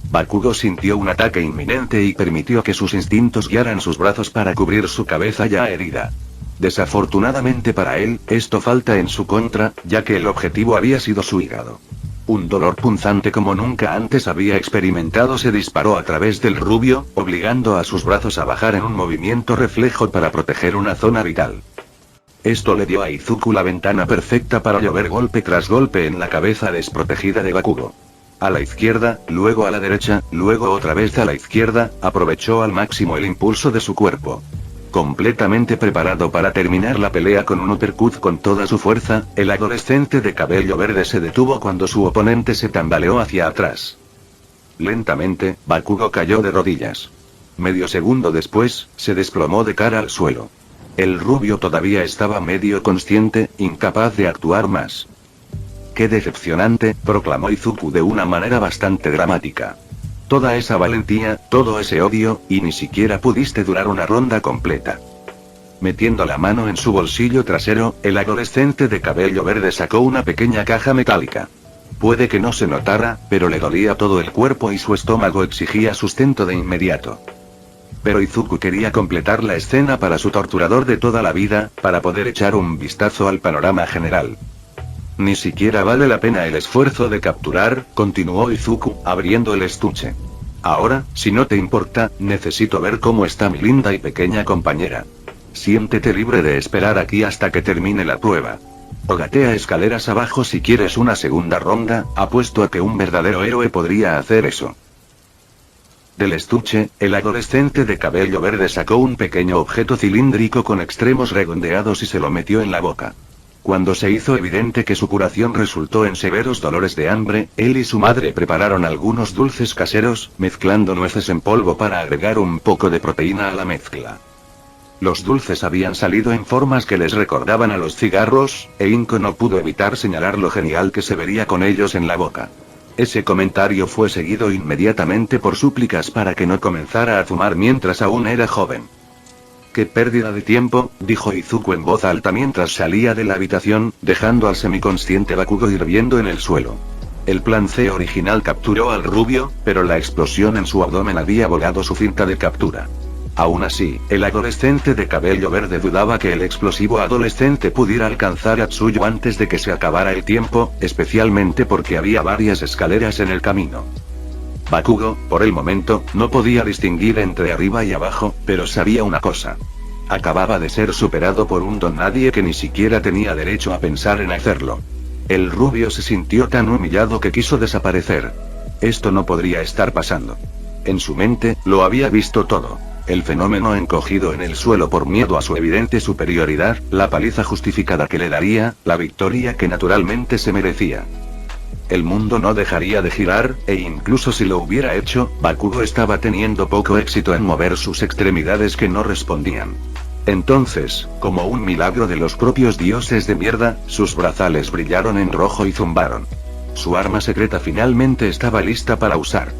Bakugo sintió un ataque inminente y permitió que sus instintos guiaran sus brazos para cubrir su cabeza ya herida. Desafortunadamente para él, esto falta en su contra, ya que el objetivo había sido su hígado. Un dolor punzante como nunca antes había experimentado se disparó a través del rubio, obligando a sus brazos a bajar en un movimiento reflejo para proteger una zona vital. Esto le dio a Izuku la ventana perfecta para llover golpe tras golpe en la cabeza desprotegida de Bakugo. A la izquierda, luego a la derecha, luego otra vez a la izquierda, aprovechó al máximo el impulso de su cuerpo. Completamente preparado para terminar la pelea con un uppercut con toda su fuerza, el adolescente de cabello verde se detuvo cuando su oponente se tambaleó hacia atrás. Lentamente, Bakugo cayó de rodillas. Medio segundo después, se desplomó de cara al suelo. El rubio todavía estaba medio consciente, incapaz de actuar más. ¡Qué decepcionante!, proclamó Izuku de una manera bastante dramática. Toda esa valentía, todo ese odio, y ni siquiera pudiste durar una ronda completa. Metiendo la mano en su bolsillo trasero, el adolescente de cabello verde sacó una pequeña caja metálica. Puede que no se notara, pero le dolía todo el cuerpo y su estómago exigía sustento de inmediato. Pero Izuku quería completar la escena para su torturador de toda la vida, para poder echar un vistazo al panorama general. Ni siquiera vale la pena el esfuerzo de capturar, continuó Izuku, abriendo el estuche. Ahora, si no te importa, necesito ver cómo está mi linda y pequeña compañera. Siéntete libre de esperar aquí hasta que termine la prueba. O gatea escaleras abajo si quieres una segunda ronda, apuesto a que un verdadero héroe podría hacer eso. Del estuche, el adolescente de cabello verde sacó un pequeño objeto cilíndrico con extremos redondeados y se lo metió en la boca. Cuando se hizo evidente que su curación resultó en severos dolores de hambre, él y su madre prepararon algunos dulces caseros, mezclando nueces en polvo para agregar un poco de proteína a la mezcla. Los dulces habían salido en formas que les recordaban a los cigarros, e Inko no pudo evitar señalar lo genial que se vería con ellos en la boca. Ese comentario fue seguido inmediatamente por súplicas para que no comenzara a fumar mientras aún era joven. «Qué pérdida de tiempo», dijo Izuku en voz alta mientras salía de la habitación, dejando al semiconsciente Bakugo hirviendo en el suelo. El plan C original capturó al rubio, pero la explosión en su abdomen había volado su cinta de captura. Aún así, el adolescente de cabello verde dudaba que el explosivo adolescente pudiera alcanzar a Tsuyu antes de que se acabara el tiempo, especialmente porque había varias escaleras en el camino. Bakugo, por el momento, no podía distinguir entre arriba y abajo, pero sabía una cosa. Acababa de ser superado por un don nadie que ni siquiera tenía derecho a pensar en hacerlo. El rubio se sintió tan humillado que quiso desaparecer. Esto no podría estar pasando. En su mente, lo había visto todo. El fenómeno encogido en el suelo por miedo a su evidente superioridad, la paliza justificada que le daría, la victoria que naturalmente se merecía. El mundo no dejaría de girar, e incluso si lo hubiera hecho, Bakugo estaba teniendo poco éxito en mover sus extremidades que no respondían. Entonces, como un milagro de los propios dioses de mierda, sus brazales brillaron en rojo y zumbaron. Su arma secreta finalmente estaba lista para usar.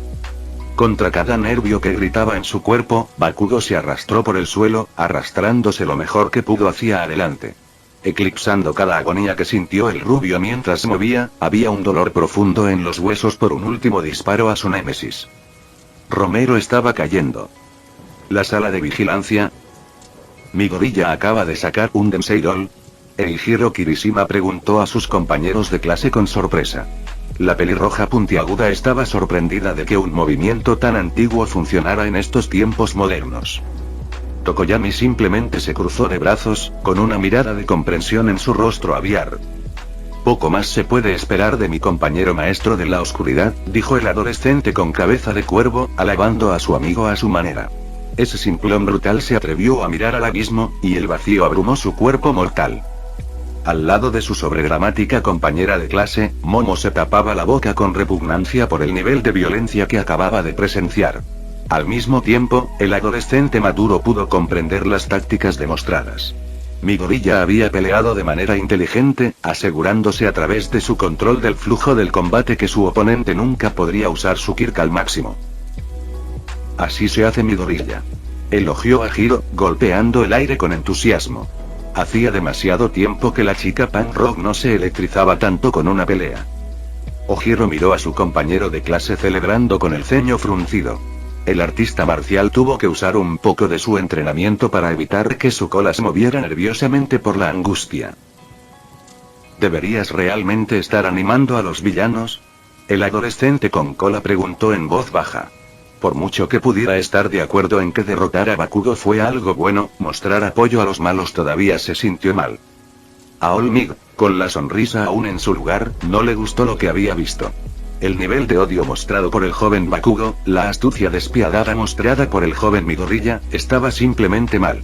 Contra cada nervio que gritaba en su cuerpo, Bakugo se arrastró por el suelo, arrastrándose lo mejor que pudo hacia adelante. Eclipsando cada agonía que sintió el rubio mientras se movía, había un dolor profundo en los huesos por un último disparo a su némesis. Romero estaba cayendo. La sala de vigilancia. ¿Mi gorilla acaba de sacar un Densei Doll? Eijiro Kirishima preguntó a sus compañeros de clase con sorpresa. La pelirroja puntiaguda estaba sorprendida de que un movimiento tan antiguo funcionara en estos tiempos modernos. Tokoyami simplemente se cruzó de brazos, con una mirada de comprensión en su rostro aviar. Poco más se puede esperar de mi compañero maestro de la oscuridad, dijo el adolescente con cabeza de cuervo, alabando a su amigo a su manera. Ese simplón brutal se atrevió a mirar al abismo, y el vacío abrumó su cuerpo mortal. Al lado de su sobredramática compañera de clase, Momo se tapaba la boca con repugnancia por el nivel de violencia que acababa de presenciar. Al mismo tiempo, el adolescente maduro pudo comprender las tácticas demostradas. Midoriya había peleado de manera inteligente, asegurándose a través de su control del flujo del combate que su oponente nunca podría usar su Kirk al máximo. Así se hace Midoriya. Elogió a Hiro, golpeando el aire con entusiasmo. Hacía demasiado tiempo que la chica punk rock no se electrizaba tanto con una pelea. Ojiro miró a su compañero de clase celebrando con el ceño fruncido. El artista marcial tuvo que usar un poco de su entrenamiento para evitar que su cola se moviera nerviosamente por la angustia. ¿Deberías realmente estar animando a los villanos? El adolescente con cola preguntó en voz baja. Por mucho que pudiera estar de acuerdo en que derrotar a Bakugo fue algo bueno, mostrar apoyo a los malos todavía se sintió mal. A Olmig, con la sonrisa aún en su lugar, no le gustó lo que había visto. El nivel de odio mostrado por el joven Bakugo, la astucia despiadada mostrada por el joven Midoriya, estaba simplemente mal.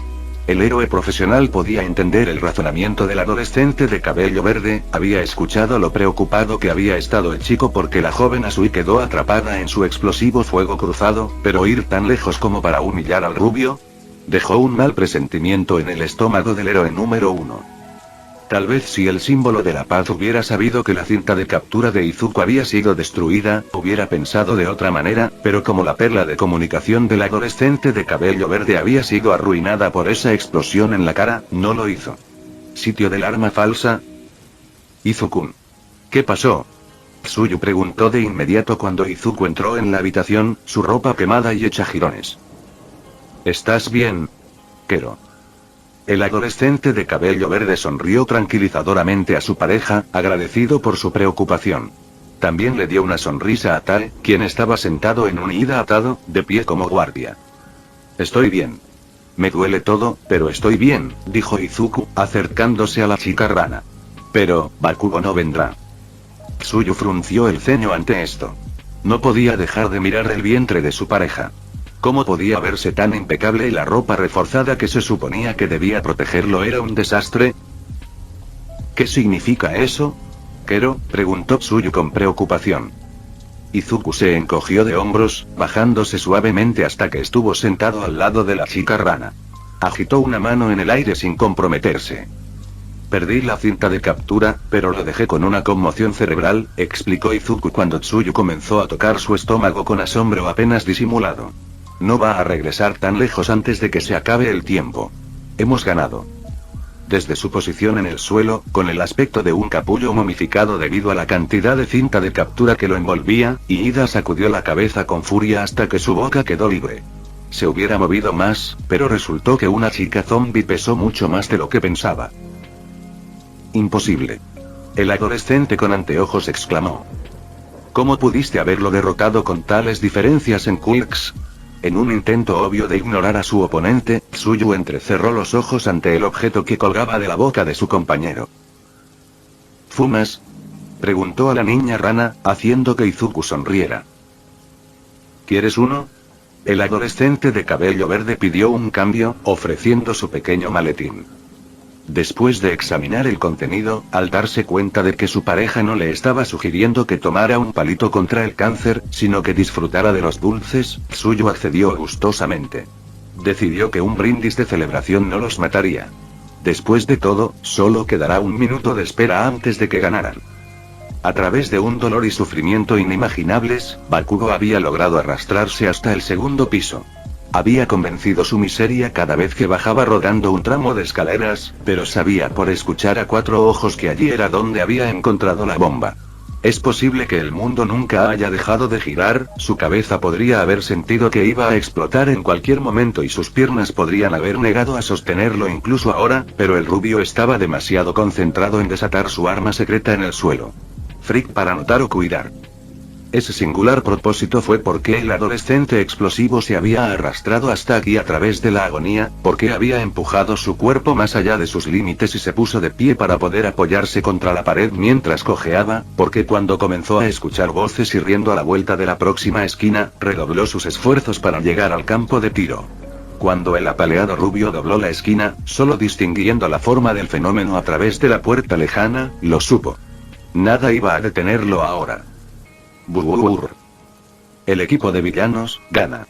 El héroe profesional podía entender el razonamiento del adolescente de cabello verde, había escuchado lo preocupado que había estado el chico porque la joven Asui quedó atrapada en su explosivo fuego cruzado, pero ir tan lejos como para humillar al rubio, dejó un mal presentimiento en el estómago del héroe número 1. Tal vez si el símbolo de la paz hubiera sabido que la cinta de captura de Izuku había sido destruida, hubiera pensado de otra manera, pero como la perla de comunicación del adolescente de cabello verde había sido arruinada por esa explosión en la cara, no lo hizo. ¿Sitio del arma falsa? Izuku. ¿Qué pasó? Tsuyu preguntó de inmediato cuando Izuku entró en la habitación, su ropa quemada y hecha jirones. ¿Estás bien, Kero? El adolescente de cabello verde sonrió tranquilizadoramente a su pareja, agradecido por su preocupación. También le dio una sonrisa a Tae, quien estaba sentado en un ida atado, de pie como guardia. Estoy bien. Me duele todo, pero estoy bien, dijo Izuku, acercándose a la chica rana. Pero, Bakugo no vendrá. Tsuyu frunció el ceño ante esto. No podía dejar de mirar el vientre de su pareja. ¿Cómo podía verse tan impecable y la ropa reforzada que se suponía que debía protegerlo era un desastre? ¿Qué significa eso? Kero, preguntó Tsuyu con preocupación. Izuku se encogió de hombros, bajándose suavemente hasta que estuvo sentado al lado de la chica rana. Agitó una mano en el aire sin comprometerse. Perdí la cinta de captura, pero lo dejé con una conmoción cerebral, explicó Izuku cuando Tsuyu comenzó a tocar su estómago con asombro apenas disimulado. No va a regresar tan lejos antes de que se acabe el tiempo. Hemos ganado. Desde su posición en el suelo, con el aspecto de un capullo momificado debido a la cantidad de cinta de captura que lo envolvía, Iida sacudió la cabeza con furia hasta que su boca quedó libre. Se hubiera movido más, pero resultó que una chica zombie pesó mucho más de lo que pensaba. Imposible. El adolescente con anteojos exclamó. ¿Cómo pudiste haberlo derrotado con tales diferencias en Quirks? En un intento obvio de ignorar a su oponente, Tsuyu entrecerró los ojos ante el objeto que colgaba de la boca de su compañero. ¿Fumas? Preguntó a la niña rana, haciendo que Izuku sonriera. ¿Quieres uno? El adolescente de cabello verde pidió un cambio, ofreciendo su pequeño maletín. Después de examinar el contenido, al darse cuenta de que su pareja no le estaba sugiriendo que tomara un palito contra el cáncer, sino que disfrutara de los dulces, Tsuyu accedió gustosamente. Decidió que un brindis de celebración no los mataría. Después de todo, solo quedará un minuto de espera antes de que ganaran. A través de un dolor y sufrimiento inimaginables, Bakugo había logrado arrastrarse hasta el segundo piso. Había convencido su miseria cada vez que bajaba rodando un tramo de escaleras, pero sabía por escuchar a cuatro ojos que allí era donde había encontrado la bomba. Es posible que el mundo nunca haya dejado de girar, su cabeza podría haber sentido que iba a explotar en cualquier momento y sus piernas podrían haber negado a sostenerlo incluso ahora, pero el rubio estaba demasiado concentrado en desatar su arma secreta en el suelo. Freak para notar o cuidar. Ese singular propósito fue porque el adolescente explosivo se había arrastrado hasta aquí a través de la agonía, porque había empujado su cuerpo más allá de sus límites y se puso de pie para poder apoyarse contra la pared mientras cojeaba, porque cuando comenzó a escuchar voces y riendo a la vuelta de la próxima esquina, redobló sus esfuerzos para llegar al campo de tiro. Cuando el apaleado rubio dobló la esquina, solo distinguiendo la forma del fenómeno a través de la puerta lejana, lo supo. Nada iba a detenerlo ahora. Burr. El equipo de villanos gana.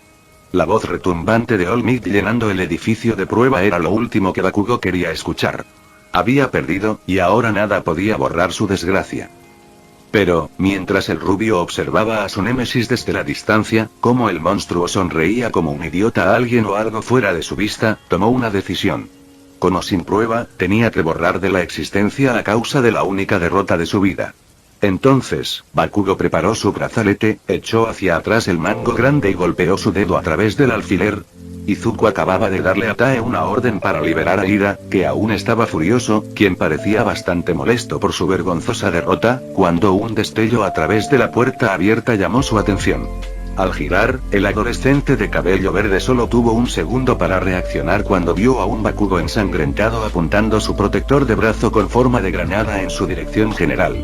La voz retumbante de All-Might llenando el edificio de prueba era lo último que Bakugo quería escuchar. Había perdido, y ahora nada podía borrar su desgracia. Pero, mientras el rubio observaba a su némesis desde la distancia, como el monstruo sonreía como un idiota a alguien o algo fuera de su vista, tomó una decisión. Con o sin prueba, tenía que borrar de la existencia a causa de la única derrota de su vida. Entonces, Bakugo preparó su brazalete, echó hacia atrás el mango grande y golpeó su dedo a través del alfiler. Izuku acababa de darle a Tae una orden para liberar a Ida, que aún estaba furioso, quien parecía bastante molesto por su vergonzosa derrota, cuando un destello a través de la puerta abierta llamó su atención. Al girar, el adolescente de cabello verde solo tuvo un segundo para reaccionar cuando vio a un Bakugo ensangrentado apuntando su protector de brazo con forma de granada en su dirección general.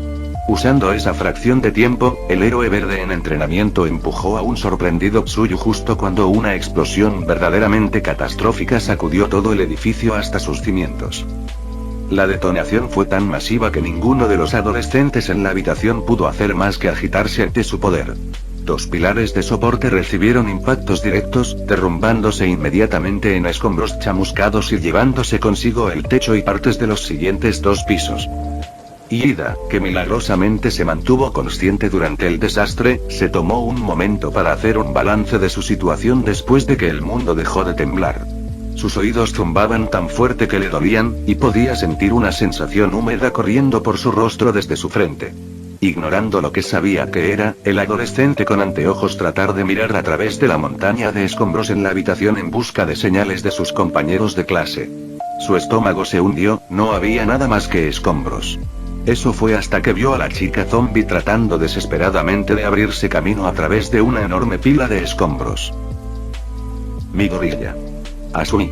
Usando esa fracción de tiempo, el héroe verde en entrenamiento empujó a un sorprendido Tsuyu justo cuando una explosión verdaderamente catastrófica sacudió todo el edificio hasta sus cimientos. La detonación fue tan masiva que ninguno de los adolescentes en la habitación pudo hacer más que agitarse ante su poder. 2 pilares de soporte recibieron impactos directos, derrumbándose inmediatamente en escombros chamuscados y llevándose consigo el techo y partes de los siguientes 2 pisos. Ida, que milagrosamente se mantuvo consciente durante el desastre, se tomó un momento para hacer un balance de su situación después de que el mundo dejó de temblar. Sus oídos zumbaban tan fuerte que le dolían, y podía sentir una sensación húmeda corriendo por su rostro desde su frente. Ignorando lo que sabía que era, el adolescente con anteojos tratar de mirar a través de la montaña de escombros en la habitación en busca de señales de sus compañeros de clase. Su estómago se hundió, no había nada más que escombros. Eso fue hasta que vio a la chica zombie tratando desesperadamente de abrirse camino a través de una enorme pila de escombros. Mi gorilla. Asumi.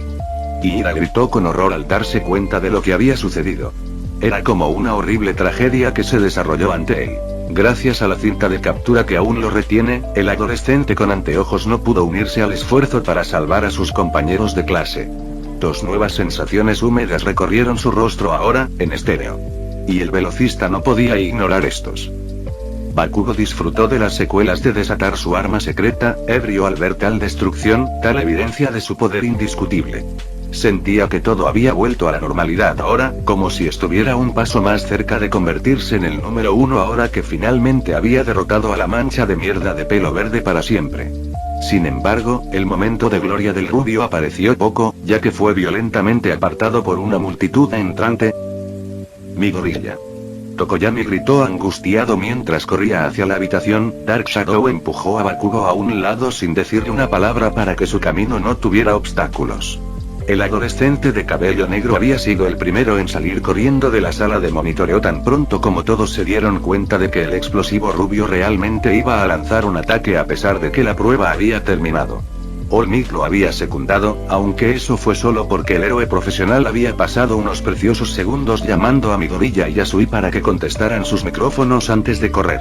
Ida gritó con horror al darse cuenta de lo que había sucedido. Era como una horrible tragedia que se desarrolló ante él. Gracias a la cinta de captura que aún lo retiene, el adolescente con anteojos no pudo unirse al esfuerzo para salvar a sus compañeros de clase. 2 nuevas sensaciones húmedas recorrieron su rostro ahora, en estéreo. Y el velocista no podía ignorar estos. Bakugo disfrutó de las secuelas de desatar su arma secreta, ebrio al ver tal destrucción, tal evidencia de su poder indiscutible. Sentía que todo había vuelto a la normalidad ahora, como si estuviera un paso más cerca de convertirse en el número 1 ahora que finalmente había derrotado a la mancha de mierda de pelo verde para siempre. Sin embargo, el momento de gloria del rubio apareció poco, ya que fue violentamente apartado por una multitud entrante. Mi gorilla. Tokoyami gritó angustiado mientras corría hacia la habitación. Dark Shadow empujó a Bakugo a un lado sin decirle una palabra para que su camino no tuviera obstáculos. El adolescente de cabello negro había sido el primero en salir corriendo de la sala de monitoreo tan pronto como todos se dieron cuenta de que el explosivo rubio realmente iba a lanzar un ataque a pesar de que la prueba había terminado. All-Might lo había secundado, aunque eso fue solo porque el héroe profesional había pasado unos preciosos segundos llamando a mi gorilla y a Sui para que contestaran sus micrófonos antes de correr.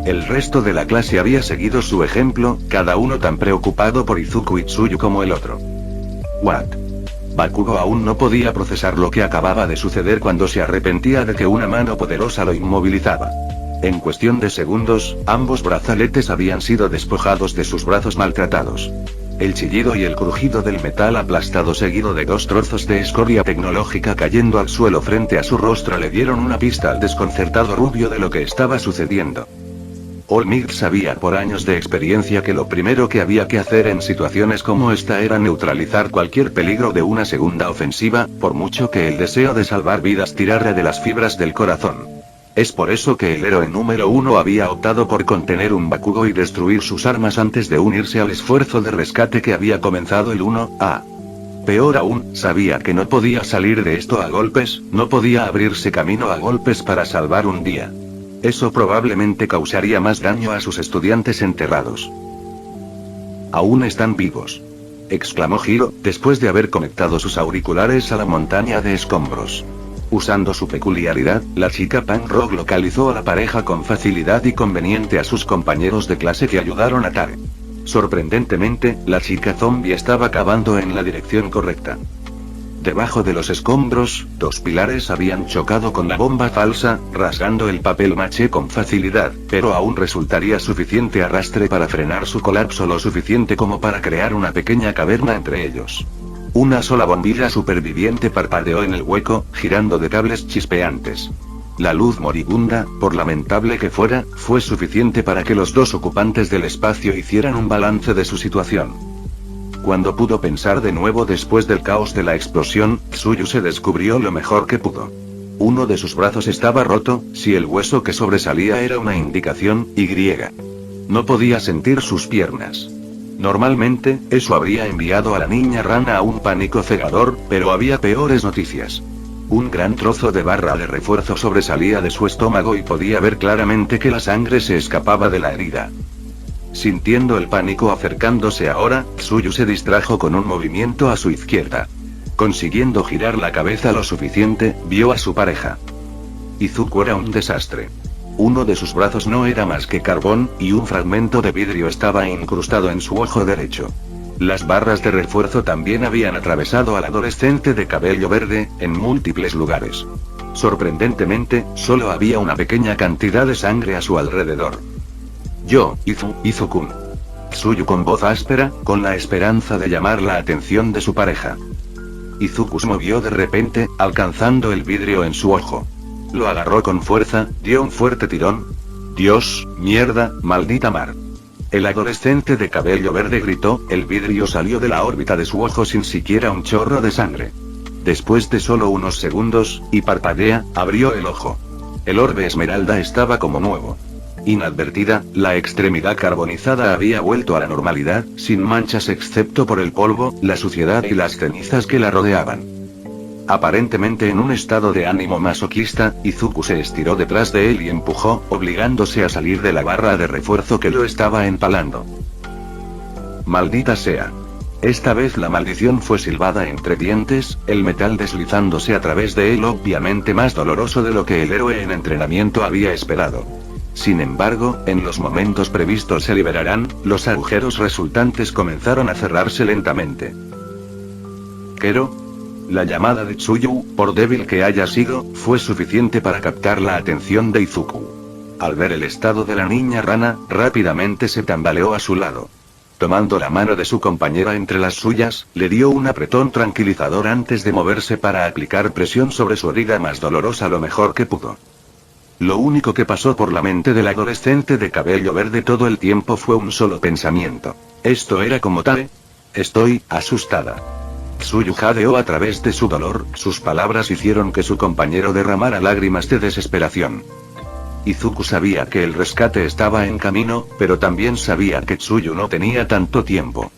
El resto de la clase había seguido su ejemplo, cada uno tan preocupado por Izuku y Tsuyu como el otro. What? Bakugo aún no podía procesar lo que acababa de suceder cuando se arrepentía de que una mano poderosa lo inmovilizaba. En cuestión de segundos, ambos brazaletes habían sido despojados de sus brazos maltratados. El chillido y el crujido del metal aplastado seguido de 2 trozos de escoria tecnológica cayendo al suelo frente a su rostro le dieron una pista al desconcertado rubio de lo que estaba sucediendo. All-Might sabía por años de experiencia que lo primero que había que hacer en situaciones como esta era neutralizar cualquier peligro de una segunda ofensiva, por mucho que el deseo de salvar vidas tirara de las fibras del corazón. Es por eso que el héroe número 1 había optado por contener un Bakugo y destruir sus armas antes de unirse al esfuerzo de rescate que había comenzado el 1A. Peor aún, sabía que no podía salir de esto a golpes, no podía abrirse camino a golpes para salvar un día. Eso probablemente causaría más daño a sus estudiantes enterrados. Aún están vivos, exclamó Hiro, después de haber conectado sus auriculares a la montaña de escombros. Usando su peculiaridad, la chica punk rock localizó a la pareja con facilidad y conveniente a sus compañeros de clase que ayudaron a Tare. Sorprendentemente, la chica zombie estaba cavando en la dirección correcta. Debajo de los escombros, 2 pilares habían chocado con la bomba falsa, rasgando el papel maché con facilidad, pero aún resultaría suficiente arrastre para frenar su colapso lo suficiente como para crear una pequeña caverna entre ellos. Una sola bombilla superviviente parpadeó en el hueco, girando de cables chispeantes. La luz moribunda, por lamentable que fuera, fue suficiente para que los 2 ocupantes del espacio hicieran un balance de su situación. Cuando pudo pensar de nuevo después del caos de la explosión, Tsuyu se descubrió lo mejor que pudo. Uno de sus brazos estaba roto, si el hueso que sobresalía era una indicación, Y. No podía sentir sus piernas. Normalmente, eso habría enviado a la niña rana a un pánico cegador, pero había peores noticias. Un gran trozo de barra de refuerzo sobresalía de su estómago y podía ver claramente que la sangre se escapaba de la herida. Sintiendo el pánico acercándose ahora, Tsuyu se distrajo con un movimiento a su izquierda. Consiguiendo girar la cabeza lo suficiente, vio a su pareja. Izuku era un desastre. Uno de sus brazos no era más que carbón, y un fragmento de vidrio estaba incrustado en su ojo derecho. Las barras de refuerzo también habían atravesado al adolescente de cabello verde, en múltiples lugares. Sorprendentemente, solo había una pequeña cantidad de sangre a su alrededor. Izuku-kun. Tsuyu con voz áspera, con la esperanza de llamar la atención de su pareja. Izuku se movió de repente, alcanzando el vidrio en su ojo. Lo agarró con fuerza, dio un fuerte tirón. Dios, mierda, maldita mar. El adolescente de cabello verde gritó, el vidrio salió de la órbita de su ojo sin siquiera un chorro de sangre. Después de solo unos segundos, y parpadea, abrió el ojo. El orbe esmeralda estaba como nuevo. Inadvertida, la extremidad carbonizada había vuelto a la normalidad, sin manchas excepto por el polvo, la suciedad y las cenizas que la rodeaban. Aparentemente en un estado de ánimo masoquista, Izuku se estiró detrás de él y empujó, obligándose a salir de la barra de refuerzo que lo estaba empalando. Maldita sea. Esta vez la maldición fue silbada entre dientes, el metal deslizándose a través de él obviamente más doloroso de lo que el héroe en entrenamiento había esperado. Sin embargo, en los momentos previstos se liberarán, los agujeros resultantes comenzaron a cerrarse lentamente. Kero. La llamada de Tsuyu, por débil que haya sido, fue suficiente para captar la atención de Izuku. Al ver el estado de la niña rana, rápidamente se tambaleó a su lado. Tomando la mano de su compañera entre las suyas, le dio un apretón tranquilizador antes de moverse para aplicar presión sobre su herida más dolorosa lo mejor que pudo. Lo único que pasó por la mente del adolescente de cabello verde todo el tiempo fue un solo pensamiento. Esto era como tal. Estoy asustada. Tsuyu jadeó a través de su dolor, sus palabras hicieron que su compañero derramara lágrimas de desesperación. Izuku sabía que el rescate estaba en camino, pero también sabía que Tsuyu no tenía tanto tiempo.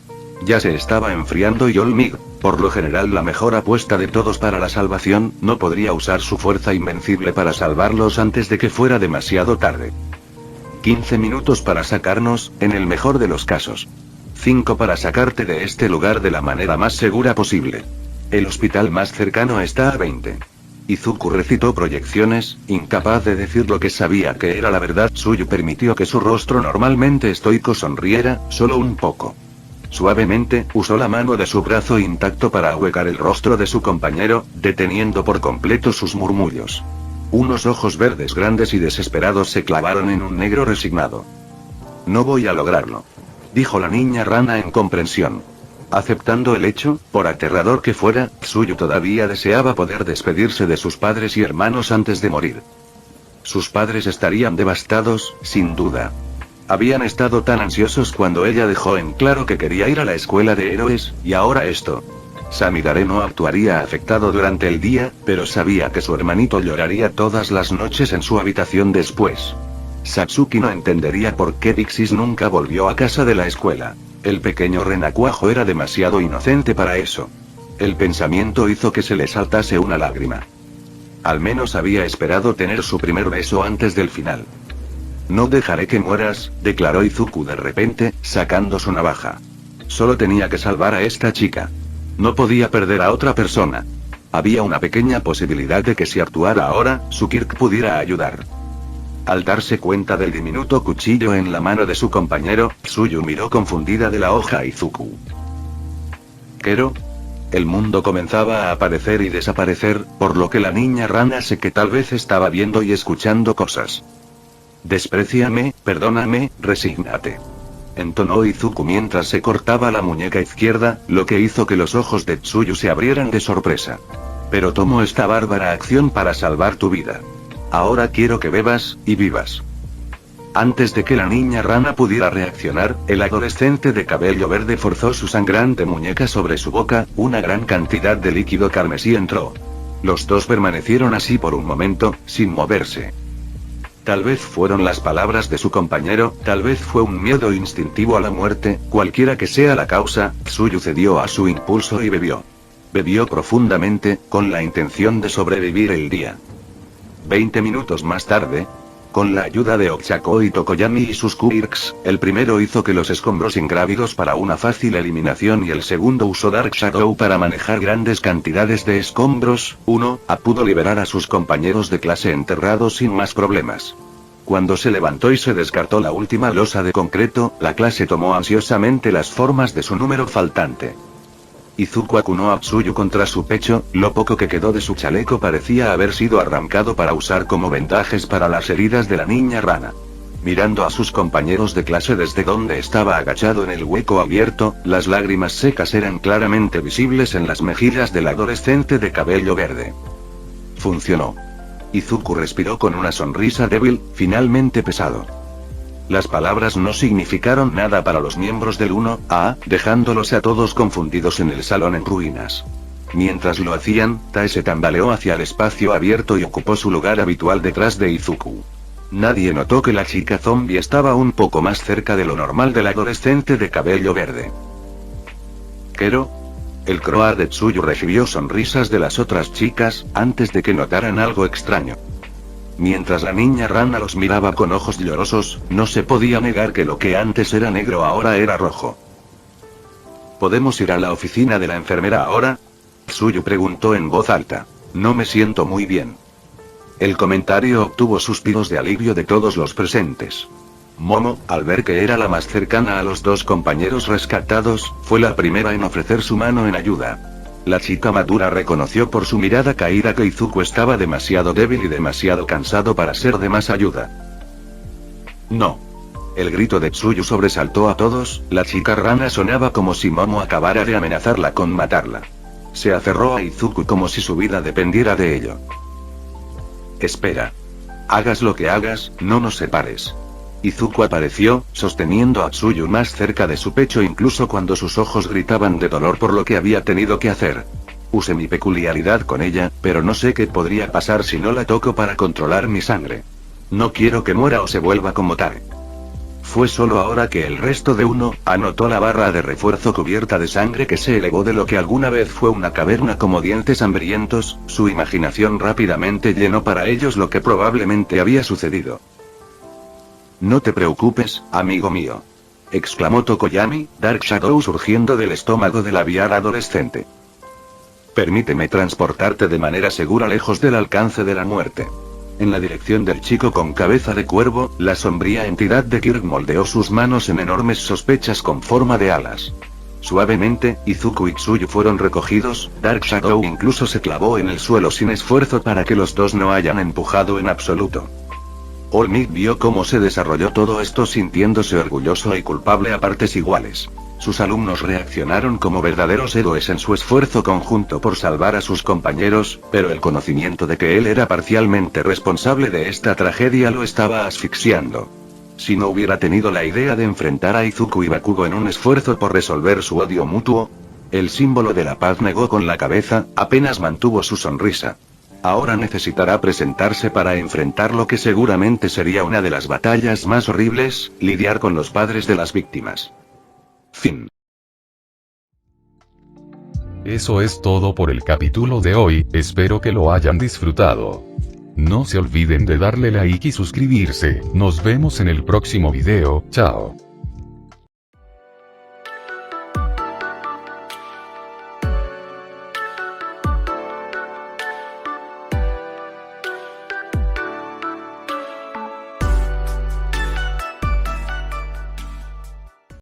Ya se estaba enfriando y Olmig, por lo general la mejor apuesta de todos para la salvación, no podría usar su fuerza invencible para salvarlos antes de que fuera demasiado tarde. 15 minutos para sacarnos, en el mejor de los casos. 5 para sacarte de este lugar de la manera más segura posible. El hospital más cercano está a 20. Izuku recitó proyecciones, incapaz de decir lo que sabía que era la verdad. Tsuyu permitió que su rostro normalmente estoico sonriera, solo un poco. Suavemente, usó la mano de su brazo intacto para ahuecar el rostro de su compañero, deteniendo por completo sus murmullos. Unos ojos verdes grandes y desesperados se clavaron en un negro resignado. No voy a lograrlo, dijo la niña rana en comprensión. Aceptando el hecho, por aterrador que fuera, Tsuyu todavía deseaba poder despedirse de sus padres y hermanos antes de morir. Sus padres estarían devastados, sin duda. Habían estado tan ansiosos cuando ella dejó en claro que quería ir a la escuela de héroes, y ahora esto. Samidare no actuaría afectado durante el día, pero sabía que su hermanito lloraría todas las noches en su habitación después. Satsuki no entendería por qué Dixis nunca volvió a casa de la escuela. El pequeño renacuajo era demasiado inocente para eso. El pensamiento hizo que se le saltase una lágrima. Al menos había esperado tener su primer beso antes del final. No dejaré que mueras, declaró Izuku de repente, sacando su navaja. Solo tenía que salvar a esta chica. No podía perder a otra persona. Había una pequeña posibilidad de que si actuara ahora, su Kirk pudiera ayudar. Al darse cuenta del diminuto cuchillo en la mano de su compañero, Tsuyu miró confundida de la hoja a Izuku. ¿Quero? El mundo comenzaba a aparecer y desaparecer, por lo que la niña rana sé que tal vez estaba viendo y escuchando cosas. Despréciame, perdóname, resígnate. Entonó Izuku mientras se cortaba la muñeca izquierda, lo que hizo que los ojos de Tsuyu se abrieran de sorpresa. Pero tomo esta bárbara acción para salvar tu vida. Ahora quiero que bebas, y vivas. Antes de que la niña rana pudiera reaccionar, el adolescente de cabello verde forzó su sangrante muñeca sobre su boca, una gran cantidad de líquido carmesí entró. Los dos permanecieron así por un momento, sin moverse. Tal vez fueron las palabras de su compañero, tal vez fue un miedo instintivo a la muerte, cualquiera que sea la causa, Tsuyu cedió a su impulso y bebió. Bebió profundamente, con la intención de sobrevivir el día. 20 minutos más tarde, con la ayuda de Ochako y Tokoyami y sus quirks, el primero hizo que los escombros ingrávidos para una fácil eliminación y el segundo usó Dark Shadow para manejar grandes cantidades de escombros. Pudo liberar a sus compañeros de clase enterrados sin más problemas. Cuando se levantó y se descartó la última losa de concreto, la clase tomó ansiosamente las formas de su número faltante. Izuku acunó a Tsuyu contra su pecho, lo poco que quedó de su chaleco parecía haber sido arrancado para usar como vendajes para las heridas de la niña rana. Mirando a sus compañeros de clase desde donde estaba agachado en el hueco abierto, las lágrimas secas eran claramente visibles en las mejillas del adolescente de cabello verde. Funcionó. Izuku respiró con una sonrisa débil, finalmente pesado. Las palabras no significaron nada para los miembros del 1A, dejándolos a todos confundidos en el salón en ruinas. Mientras lo hacían, Tae se tambaleó hacia el espacio abierto y ocupó su lugar habitual detrás de Izuku. Nadie notó que la chica zombie estaba un poco más cerca de lo normal del adolescente de cabello verde. ¿Quero? El croa de Tsuyu recibió sonrisas de las otras chicas, antes de que notaran algo extraño. Mientras la niña rana los miraba con ojos llorosos, no se podía negar que lo que antes era negro ahora era rojo. ¿Podemos ir a la oficina de la enfermera ahora? Tsuyu preguntó en voz alta. No me siento muy bien. El comentario obtuvo suspiros de alivio de todos los presentes. Momo, al ver que era la más cercana a los dos compañeros rescatados, fue la primera en ofrecer su mano en ayuda. La chica madura reconoció por su mirada caída que Izuku estaba demasiado débil y demasiado cansado para ser de más ayuda. No. El grito de Tsuyu sobresaltó a todos, la chica rana sonaba como si Momo acabara de amenazarla con matarla. Se aferró a Izuku como si su vida dependiera de ello. Espera. Hagas lo que hagas, no nos separes. Izuku apareció, sosteniendo a Tsuyu más cerca de su pecho incluso cuando sus ojos gritaban de dolor por lo que había tenido que hacer. Usé mi peculiaridad con ella, pero no sé qué podría pasar si no la toco para controlar mi sangre. No quiero que muera o se vuelva como Tae. Fue solo ahora que el resto de 1A notó la barra de refuerzo cubierta de sangre que se elevó de lo que alguna vez fue una caverna como dientes hambrientos, su imaginación rápidamente llenó para ellos lo que probablemente había sucedido. No te preocupes, amigo mío. Exclamó Tokoyami, Dark Shadow surgiendo del estómago del labial adolescente. Permíteme transportarte de manera segura lejos del alcance de la muerte. En la dirección del chico con cabeza de cuervo, la sombría entidad de Kirk moldeó sus manos en enormes sospechas con forma de alas. Suavemente, Izuku y Tsuyu fueron recogidos, Dark Shadow incluso se clavó en el suelo sin esfuerzo para que los dos no hayan empujado en absoluto. All Might vio cómo se desarrolló todo esto sintiéndose orgulloso y culpable a partes iguales. Sus alumnos reaccionaron como verdaderos héroes en su esfuerzo conjunto por salvar a sus compañeros, pero el conocimiento de que él era parcialmente responsable de esta tragedia lo estaba asfixiando. Si no hubiera tenido la idea de enfrentar a Izuku y Bakugo en un esfuerzo por resolver su odio mutuo, el símbolo de la paz negó con la cabeza, apenas mantuvo su sonrisa. Ahora necesitará presentarse para enfrentar lo que seguramente sería una de las batallas más horribles, lidiar con los padres de las víctimas. Fin. Eso es todo por el capítulo de hoy, espero que lo hayan disfrutado. No se olviden de darle like y suscribirse, nos vemos en el próximo video, chao.